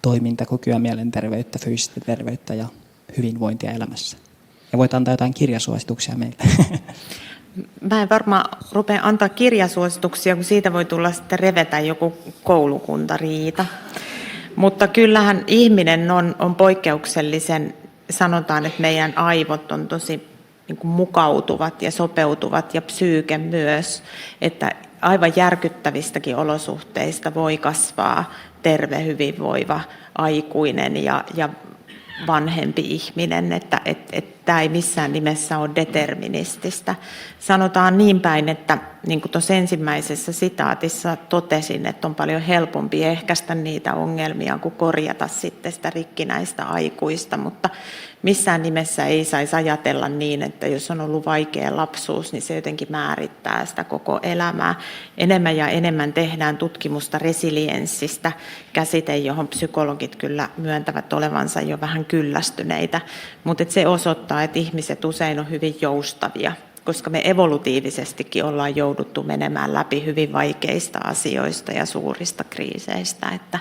toimintakykyä, mielenterveyttä, fyysistä terveyttä ja hyvinvointia elämässä. Ja voit antaa jotain kirjasuosituksia meille. Mä en varmaan rupea antaa kirjasuosituksia, kun siitä voi tulla sitten revetä joku koulukuntariita. Mutta kyllähän ihminen on poikkeuksellisen, sanotaan, että meidän aivot on tosi niin kuin mukautuvat ja sopeutuvat ja psyyke myös, että aivan järkyttävistäkin olosuhteista voi kasvaa terve, hyvinvoiva aikuinen ja vanhempi ihminen, että tämä ei missään nimessä ole determinististä. Sanotaan niin päin, että niin kuin tuossa ensimmäisessä sitaatissa totesin, että on paljon helpompi ehkäistä niitä ongelmia kuin korjata sitten sitä rikkinäistä aikuista, mutta missään nimessä ei saisi ajatella niin, että jos on ollut vaikea lapsuus, niin se jotenkin määrittää sitä koko elämää. Enemmän ja enemmän tehdään tutkimusta resilienssistä, käsite, johon psykologit kyllä myöntävät olevansa jo vähän kyllästyneitä, mutta se osoittaa, että ihmiset usein on hyvin joustavia, koska me evolutiivisestikin ollaan jouduttu menemään läpi hyvin vaikeista asioista ja suurista kriiseistä, että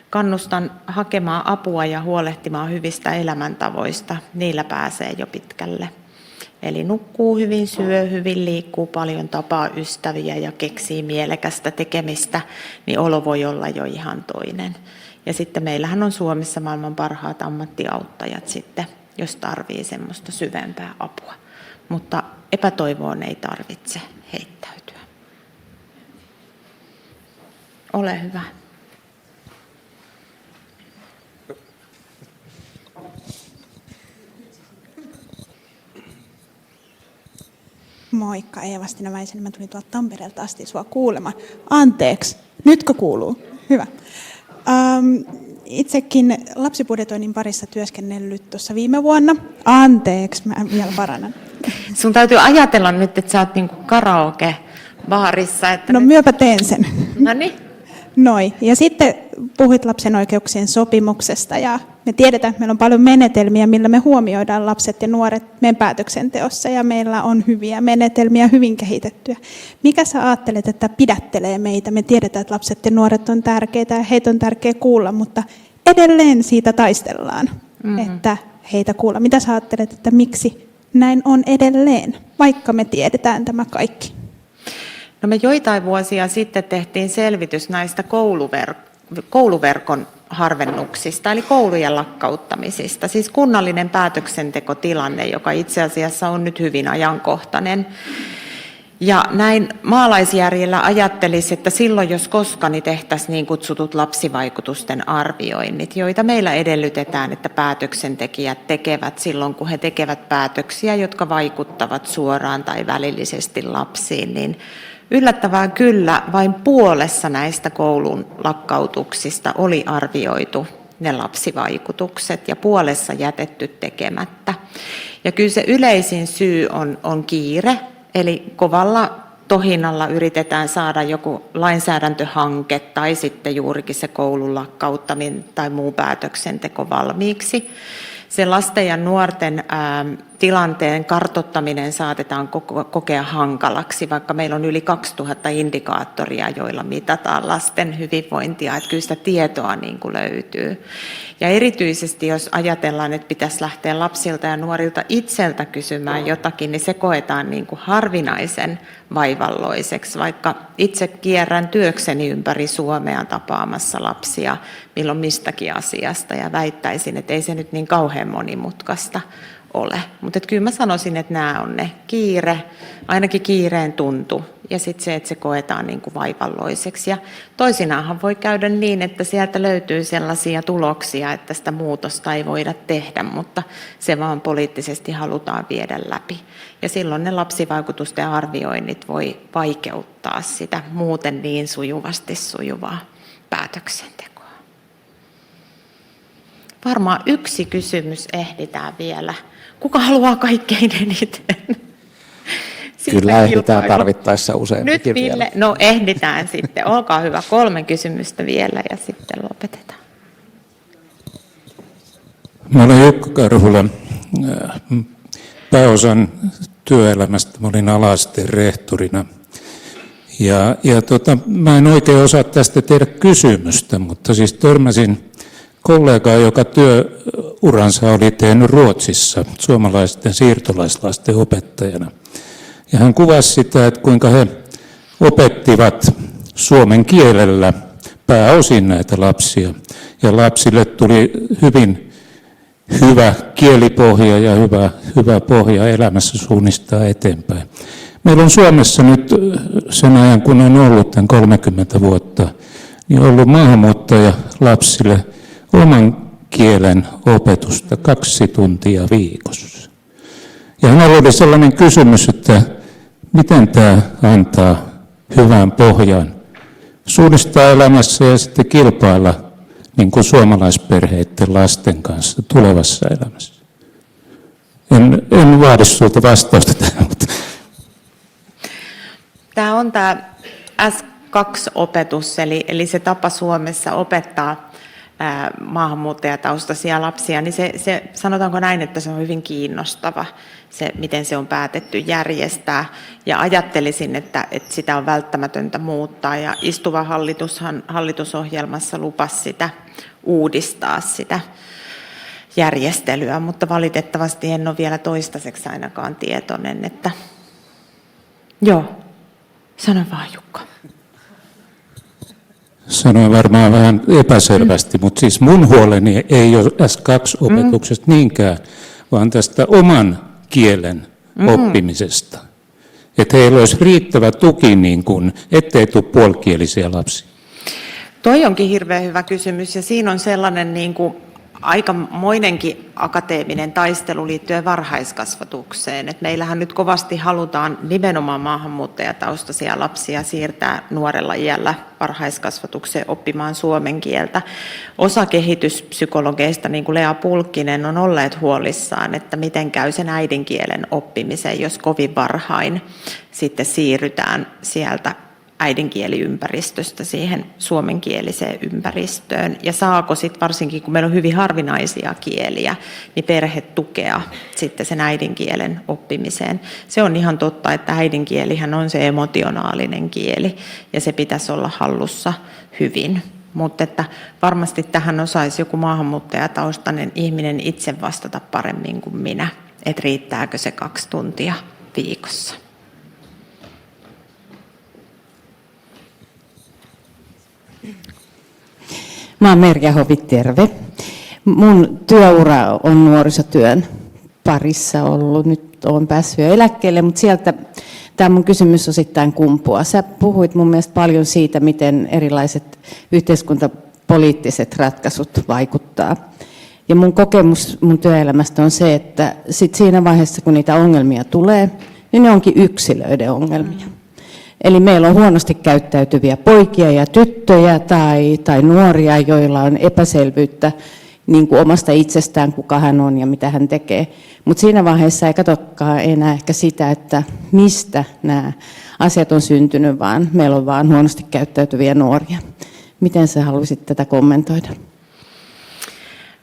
kannustan hakemaan apua ja huolehtimaan hyvistä elämäntavoista. Niillä pääsee jo pitkälle. Eli nukkuu hyvin, syö hyvin, liikkuu paljon, tapaa ystäviä ja keksii mielekästä tekemistä, niin olo voi olla jo ihan toinen. Ja sitten meillähän on Suomessa maailman parhaat ammattiauttajat sitten, jos tarvii semmoista syvempää apua. Mutta epätoivoon ei tarvitse heittäytyä. Ole hyvä. Moikka, Eeva-Stina Väisänen. Mä tulin tuolta Tampereelta asti sua kuulemaan. Anteeksi, nytkö kuuluu? Hyvä. Itsekin lapsibudjetoinnin parissa työskennellyt tuossa viime vuonna. Anteeksi, mä vielä parannan. Sun täytyy ajatella nyt, että sä oot niinku karaoke-baarissa. Että No nyt... myöpä teen sen. Noniin. Noi. Ja sitten puhuit lapsen oikeuksien sopimuksesta ja me tiedetään, että meillä on paljon menetelmiä, millä me huomioidaan lapset ja nuoret meidän päätöksenteossa ja meillä on hyviä menetelmiä, hyvin kehitettyjä. Mikä sä ajattelet, että pidättelee meitä? Me tiedetään, että lapset ja nuoret on tärkeitä ja heitä on tärkeää kuulla, mutta edelleen siitä taistellaan, että heitä kuulla. Mitä sä ajattelet, että miksi näin on edelleen, vaikka me tiedetään tämä kaikki? No me joitain vuosia sitten tehtiin selvitys näistä kouluverkon harvennuksista, eli koulujen lakkauttamisista. Siis kunnallinen päätöksentekotilanne, joka itse asiassa on nyt hyvin ajankohtainen. Ja näin maalaisjärjellä ajattelisi, että silloin jos koskaan niin tehtäisiin niin kutsutut lapsivaikutusten arvioinnit, joita meillä edellytetään, että päätöksentekijät tekevät silloin, kun he tekevät päätöksiä, jotka vaikuttavat suoraan tai välillisesti lapsiin, niin yllättävää kyllä vain puolessa näistä koulun lakkautuksista oli arvioitu ne lapsivaikutukset ja puolessa jätetty tekemättä. Ja kyllä se yleisin syy on kiire, eli kovalla tohinnalla yritetään saada joku lainsäädäntöhanke tai sitten juurikin se koulun lakkauttaminen tai muu päätöksenteko valmiiksi. Se lasten ja nuorten tilanteen kartoittaminen saatetaan kokea hankalaksi, vaikka meillä on yli 2000 indikaattoria, joilla mitataan lasten hyvinvointia, että kyllä sitä tietoa niin kuin löytyy. Ja erityisesti jos ajatellaan, että pitäisi lähteä lapsilta ja nuorilta itseltä kysymään jotakin, niin se koetaan niin kuin harvinaisen vaivalloiseksi, vaikka itse kierrän työkseni ympäri Suomea tapaamassa lapsia milloin mistäkin asiasta ja väittäisin, että ei se nyt niin kauhean monimutkaista ole. Mutta kyllä mä sanoisin, että nämä on ne kiire, ainakin kiireen tuntu ja sitten se, että se koetaan niin kuin vaivalloiseksi. Ja toisinaanhan voi käydä niin, että sieltä löytyy sellaisia tuloksia, että sitä muutosta ei voida tehdä, mutta se vaan poliittisesti halutaan viedä läpi. Ja silloin ne lapsivaikutusten arvioinnit voi vaikeuttaa sitä muuten niin sujuvasti sujuvaa päätöksentekoa. Varmaan yksi kysymys ehditään vielä. Kuka haluaa kaikkein eniten? Kyllä ehditään tarvittaessa useampikin nyt Ville, vielä. no ehditään sitten. Olkaa hyvä, 3 kysymystä vielä ja sitten lopetetaan. Mä olen Jukka Karhula. Pääosan työelämästä mä olin ala-asteen rehtorina. Mä en oikein osaa tästä tehdä kysymystä, mutta siis törmäsin kollegaa, joka työuransa oli tehnyt Ruotsissa suomalaisten siirtolaislasten opettajana. Ja hän kuvasi sitä, että kuinka he opettivat suomen kielellä pääosin näitä lapsia. Ja lapsille tuli hyvin hyvä kielipohja ja hyvä pohja elämässä suunnistaa eteenpäin. Meillä on Suomessa nyt sen ajan, kun on ollut tämän 30 vuotta, niin on ollut maahanmuuttajalapsille oman kielen opetusta 2 tuntia viikossa. Ja hänellä oli sellainen kysymys, että miten tämä antaa hyvän pohjan suunnistaa elämässä ja sitten kilpailla niin kuin suomalaisperheiden lasten kanssa tulevassa elämässä. En vaadi sinulta vastausta tähän, mutta Tämä on tämä S2-opetus, eli se tapa Suomessa opettaa maahanmuuttajataustaisia lapsia, niin se sanotaanko näin, että se on hyvin kiinnostava, se miten se on päätetty järjestää. Ja ajattelisin, että sitä on välttämätöntä muuttaa. Ja istuva hallitushan hallitusohjelmassa lupasi sitä uudistaa sitä järjestelyä, mutta valitettavasti en ole vielä toistaiseksi ainakaan tietoinen, että joo, sano vaan Jukka. sanoin varmaan vähän epäselvästi, mutta siis mun huoleni ei ole S2-opetuksesta niinkään, vaan tästä oman kielen oppimisesta. Että heillä olisi riittävä tuki, niin kun, ettei tule puolikielisiä lapsia. Toi onkin hirveän hyvä kysymys ja siinä on sellainen niin kuin aikamoinenkin akateeminen taistelu liittyen varhaiskasvatukseen. Et meillähän nyt kovasti halutaan nimenomaan maahanmuuttajataustaisia lapsia siirtää nuorella iällä varhaiskasvatukseen oppimaan suomen kieltä. Osa kehityspsykologeista, niin kuin Lea Pulkkinen, on olleet huolissaan, että miten käy sen äidinkielen oppimiseen, jos kovin varhain sitten siirrytään sieltä äidinkieliympäristöstä siihen suomenkieliseen ympäristöön, ja saako sitten varsinkin, kun meillä on hyvin harvinaisia kieliä, niin perhe tukea sitten sen äidinkielen oppimiseen. Se on ihan totta, että äidinkielihän on se emotionaalinen kieli, ja se pitäisi olla hallussa hyvin. Mutta että varmasti tähän osaisi joku maahanmuuttajataustainen ihminen itse vastata paremmin kuin minä, että riittääkö se 2 tuntia viikossa. Mä oon Merja Hovi, terve. Mun työura on nuorisotyön parissa ollut. Nyt olen päässyt jo eläkkeelle, mutta sieltä tämä mun kysymys osittain kumpuaa. Sä puhuit mun mielestä paljon siitä, miten erilaiset yhteiskuntapoliittiset ratkaisut vaikuttaa. Ja mun kokemus mun työelämästä on se, että sit siinä vaiheessa, kun niitä ongelmia tulee, niin ne onkin yksilöiden ongelmia. Eli meillä on huonosti käyttäytyviä poikia ja tyttöjä tai nuoria, joilla on epäselvyyttä niin kuin omasta itsestään, kuka hän on ja mitä hän tekee. Mutta siinä vaiheessa ei katsokaan enää ehkä sitä, että mistä nämä asiat on syntynyt, vaan meillä on vaan huonosti käyttäytyviä nuoria. Miten sä haluaisit tätä kommentoida?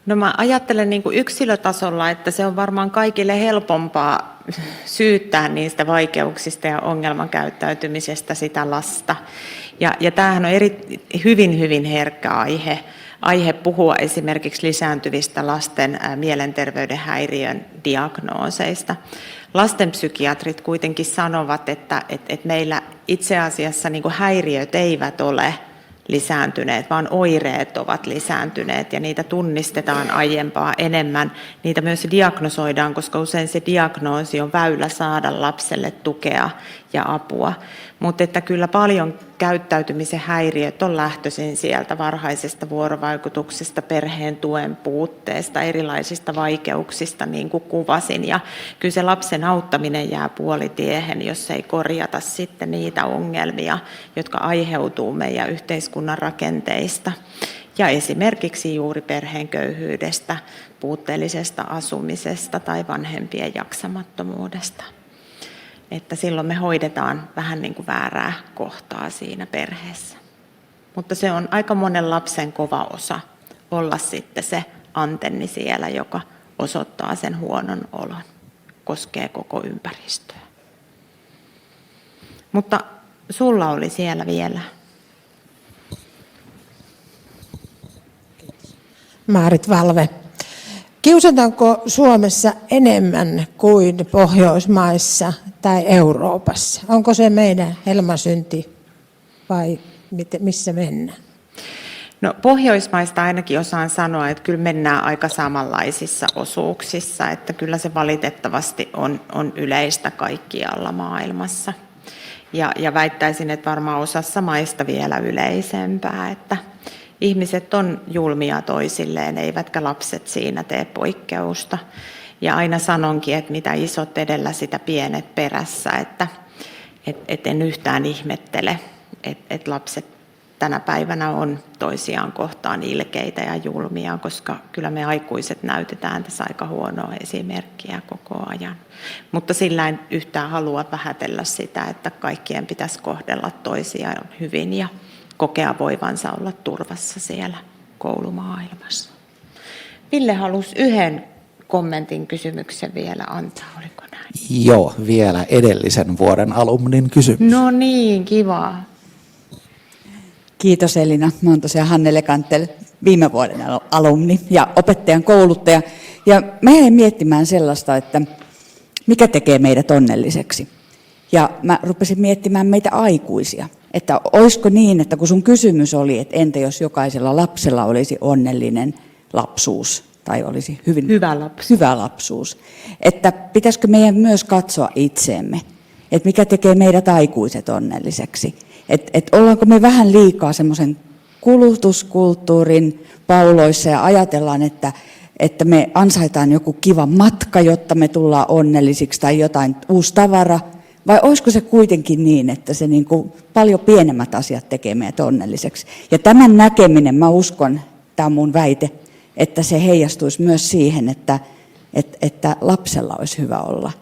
No mä ajattelen niin kuin yksilötasolla, että se on varmaan kaikille helpompaa syyttää niistä vaikeuksista ja ongelmakäyttäytymisestä sitä lasta. Ja tämähän on hyvin herkkä aihe puhua esimerkiksi lisääntyvistä lasten mielenterveyden häiriön diagnooseista. Lastenpsykiatrit kuitenkin sanovat, että meillä itse asiassa niin kuin häiriöt eivät ole lisääntyneet, vaan oireet ovat lisääntyneet ja niitä tunnistetaan aiempaa enemmän. Niitä myös diagnosoidaan, koska usein se diagnoosi on väylä saada lapselle tukea ja apua. Mutta että kyllä paljon käyttäytymisen häiriöt on lähtöisin sieltä varhaisesta vuorovaikutuksesta, perheen tuen puutteesta, erilaisista vaikeuksista, niin kuin kuvasin. Ja kyllä se lapsen auttaminen jää puolitiehen, jos ei korjata sitten niitä ongelmia, jotka aiheutuu meidän yhteiskunnan rakenteista. Ja esimerkiksi juuri perheen köyhyydestä, puutteellisesta asumisesta tai vanhempien jaksamattomuudesta. Että silloin me hoidetaan vähän niin kuin väärää kohtaa siinä perheessä. Mutta se on aika monen lapsen kova osa olla sitten se antenni siellä, joka osoittaa sen huonon olon, koskee koko ympäristöä. Mutta sulla oli siellä vielä. Maarit Valve. Kiusataanko Suomessa enemmän kuin Pohjoismaissa tai Euroopassa? Onko se meidän helmasynti vai missä mennään? No, Pohjoismaista ainakin osaan sanoa, että kyllä mennään aika samanlaisissa osuuksissa, että kyllä se valitettavasti on yleistä kaikkialla maailmassa. Ja väittäisin, että varmaan osassa maista vielä yleisempää, että ihmiset on julmia toisilleen, eivätkä lapset siinä tee poikkeusta. Ja aina sanonkin, että mitä isot edellä, sitä pienet perässä, että en yhtään ihmettele, että lapset tänä päivänä on toisiaan kohtaan ilkeitä ja julmia, koska kyllä me aikuiset näytetään tässä aika huonoa esimerkkiä koko ajan. Mutta sillä en yhtään halua vähätellä sitä, että kaikkien pitäisi kohdella toisiaan hyvin ja kokea voivansa olla turvassa siellä koulumaailmassa. Ville halusi yhden kommentin kysymyksen vielä antaa, oliko näin? Joo, vielä edellisen vuoden alumnin kysymys. No niin, kiva. Kiitos Elina. Mä oon tosiaan Hannele Kantel, viime vuoden alumni ja opettajan kouluttaja. Ja mä jäin miettimään sellaista, että mikä tekee meidät onnelliseksi. Ja mä rupesin miettimään meitä aikuisia. Että olisiko niin, että kun sun kysymys oli, että entä jos jokaisella lapsella olisi onnellinen lapsuus tai olisi hyvä lapsuus, että pitäisikö meidän myös katsoa itseemme, että mikä tekee meidät aikuiset onnelliseksi. Että ollaanko me vähän liikaa semmoisen kulutuskulttuurin pauloissa ja ajatellaan, että me ansaitaan joku kiva matka, jotta me tullaan onnellisiksi tai jotain uusi tavara. Vai olisiko se kuitenkin niin, että se niin kuin paljon pienemmät asiat tekee meidät onnelliseksi? Ja tämän näkeminen, mä uskon, tämä on mun väite, että se heijastuisi myös siihen, että lapsella olisi hyvä olla.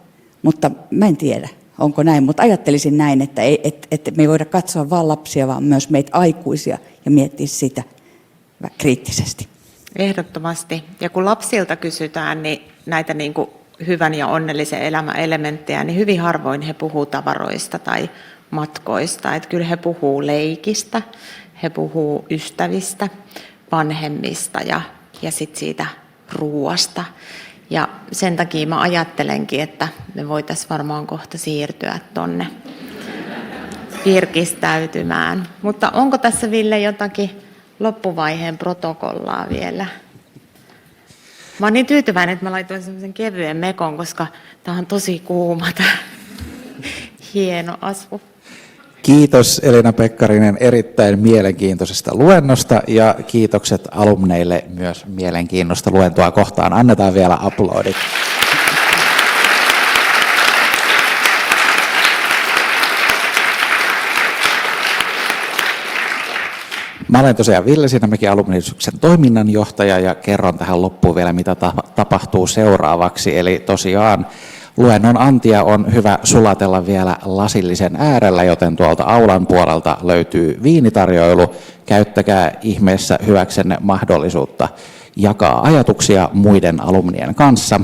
Mutta mä en tiedä, onko näin, mutta ajattelisin näin, että me ei voida katsoa vain lapsia, vaan myös meitä aikuisia ja miettiä sitä kriittisesti. Ehdottomasti. Ja kun lapsilta kysytään niin näitä niin kuin hyvän ja onnellisen elämän elementtejä, niin hyvin harvoin he puhuu tavaroista tai matkoista. Että kyllä he puhuu leikistä, he puhuu ystävistä, vanhemmista ja sitten siitä ruuasta. Ja sen takia mä ajattelenkin, että me voitaisiin varmaan kohta siirtyä tonne virkistäytymään. Mutta onko tässä, Ville, jotakin loppuvaiheen protokollaa vielä? Mä oon niin tyytyväinen, että mä laitoin semmoisen kevyen mekon, koska tää on tosi kuuma tää hieno asvu. Kiitos Elina Pekkarinen erittäin mielenkiintoisesta luennosta ja kiitokset alumneille myös mielenkiinnosta luentoa kohtaan. Annetaan vielä aplodit. Mä olen tosiaan Ville Sinnemäki, alumniyhdistyksen toiminnanjohtaja, ja kerron tähän loppuun vielä, mitä tapahtuu seuraavaksi. Eli tosiaan luennon antia on hyvä sulatella vielä lasillisen äärellä, joten tuolta aulan puolelta löytyy viinitarjoilu. Käyttäkää ihmeessä hyväksenne mahdollisuutta jakaa ajatuksia muiden alumnien kanssa.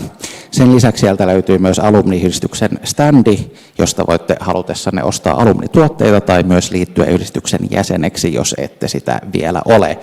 Sen lisäksi sieltä löytyy myös alumniyhdistyksen standi, josta voitte halutessanne ostaa alumnituotteita tai myös liittyä yhdistyksen jäseneksi, jos ette sitä vielä ole.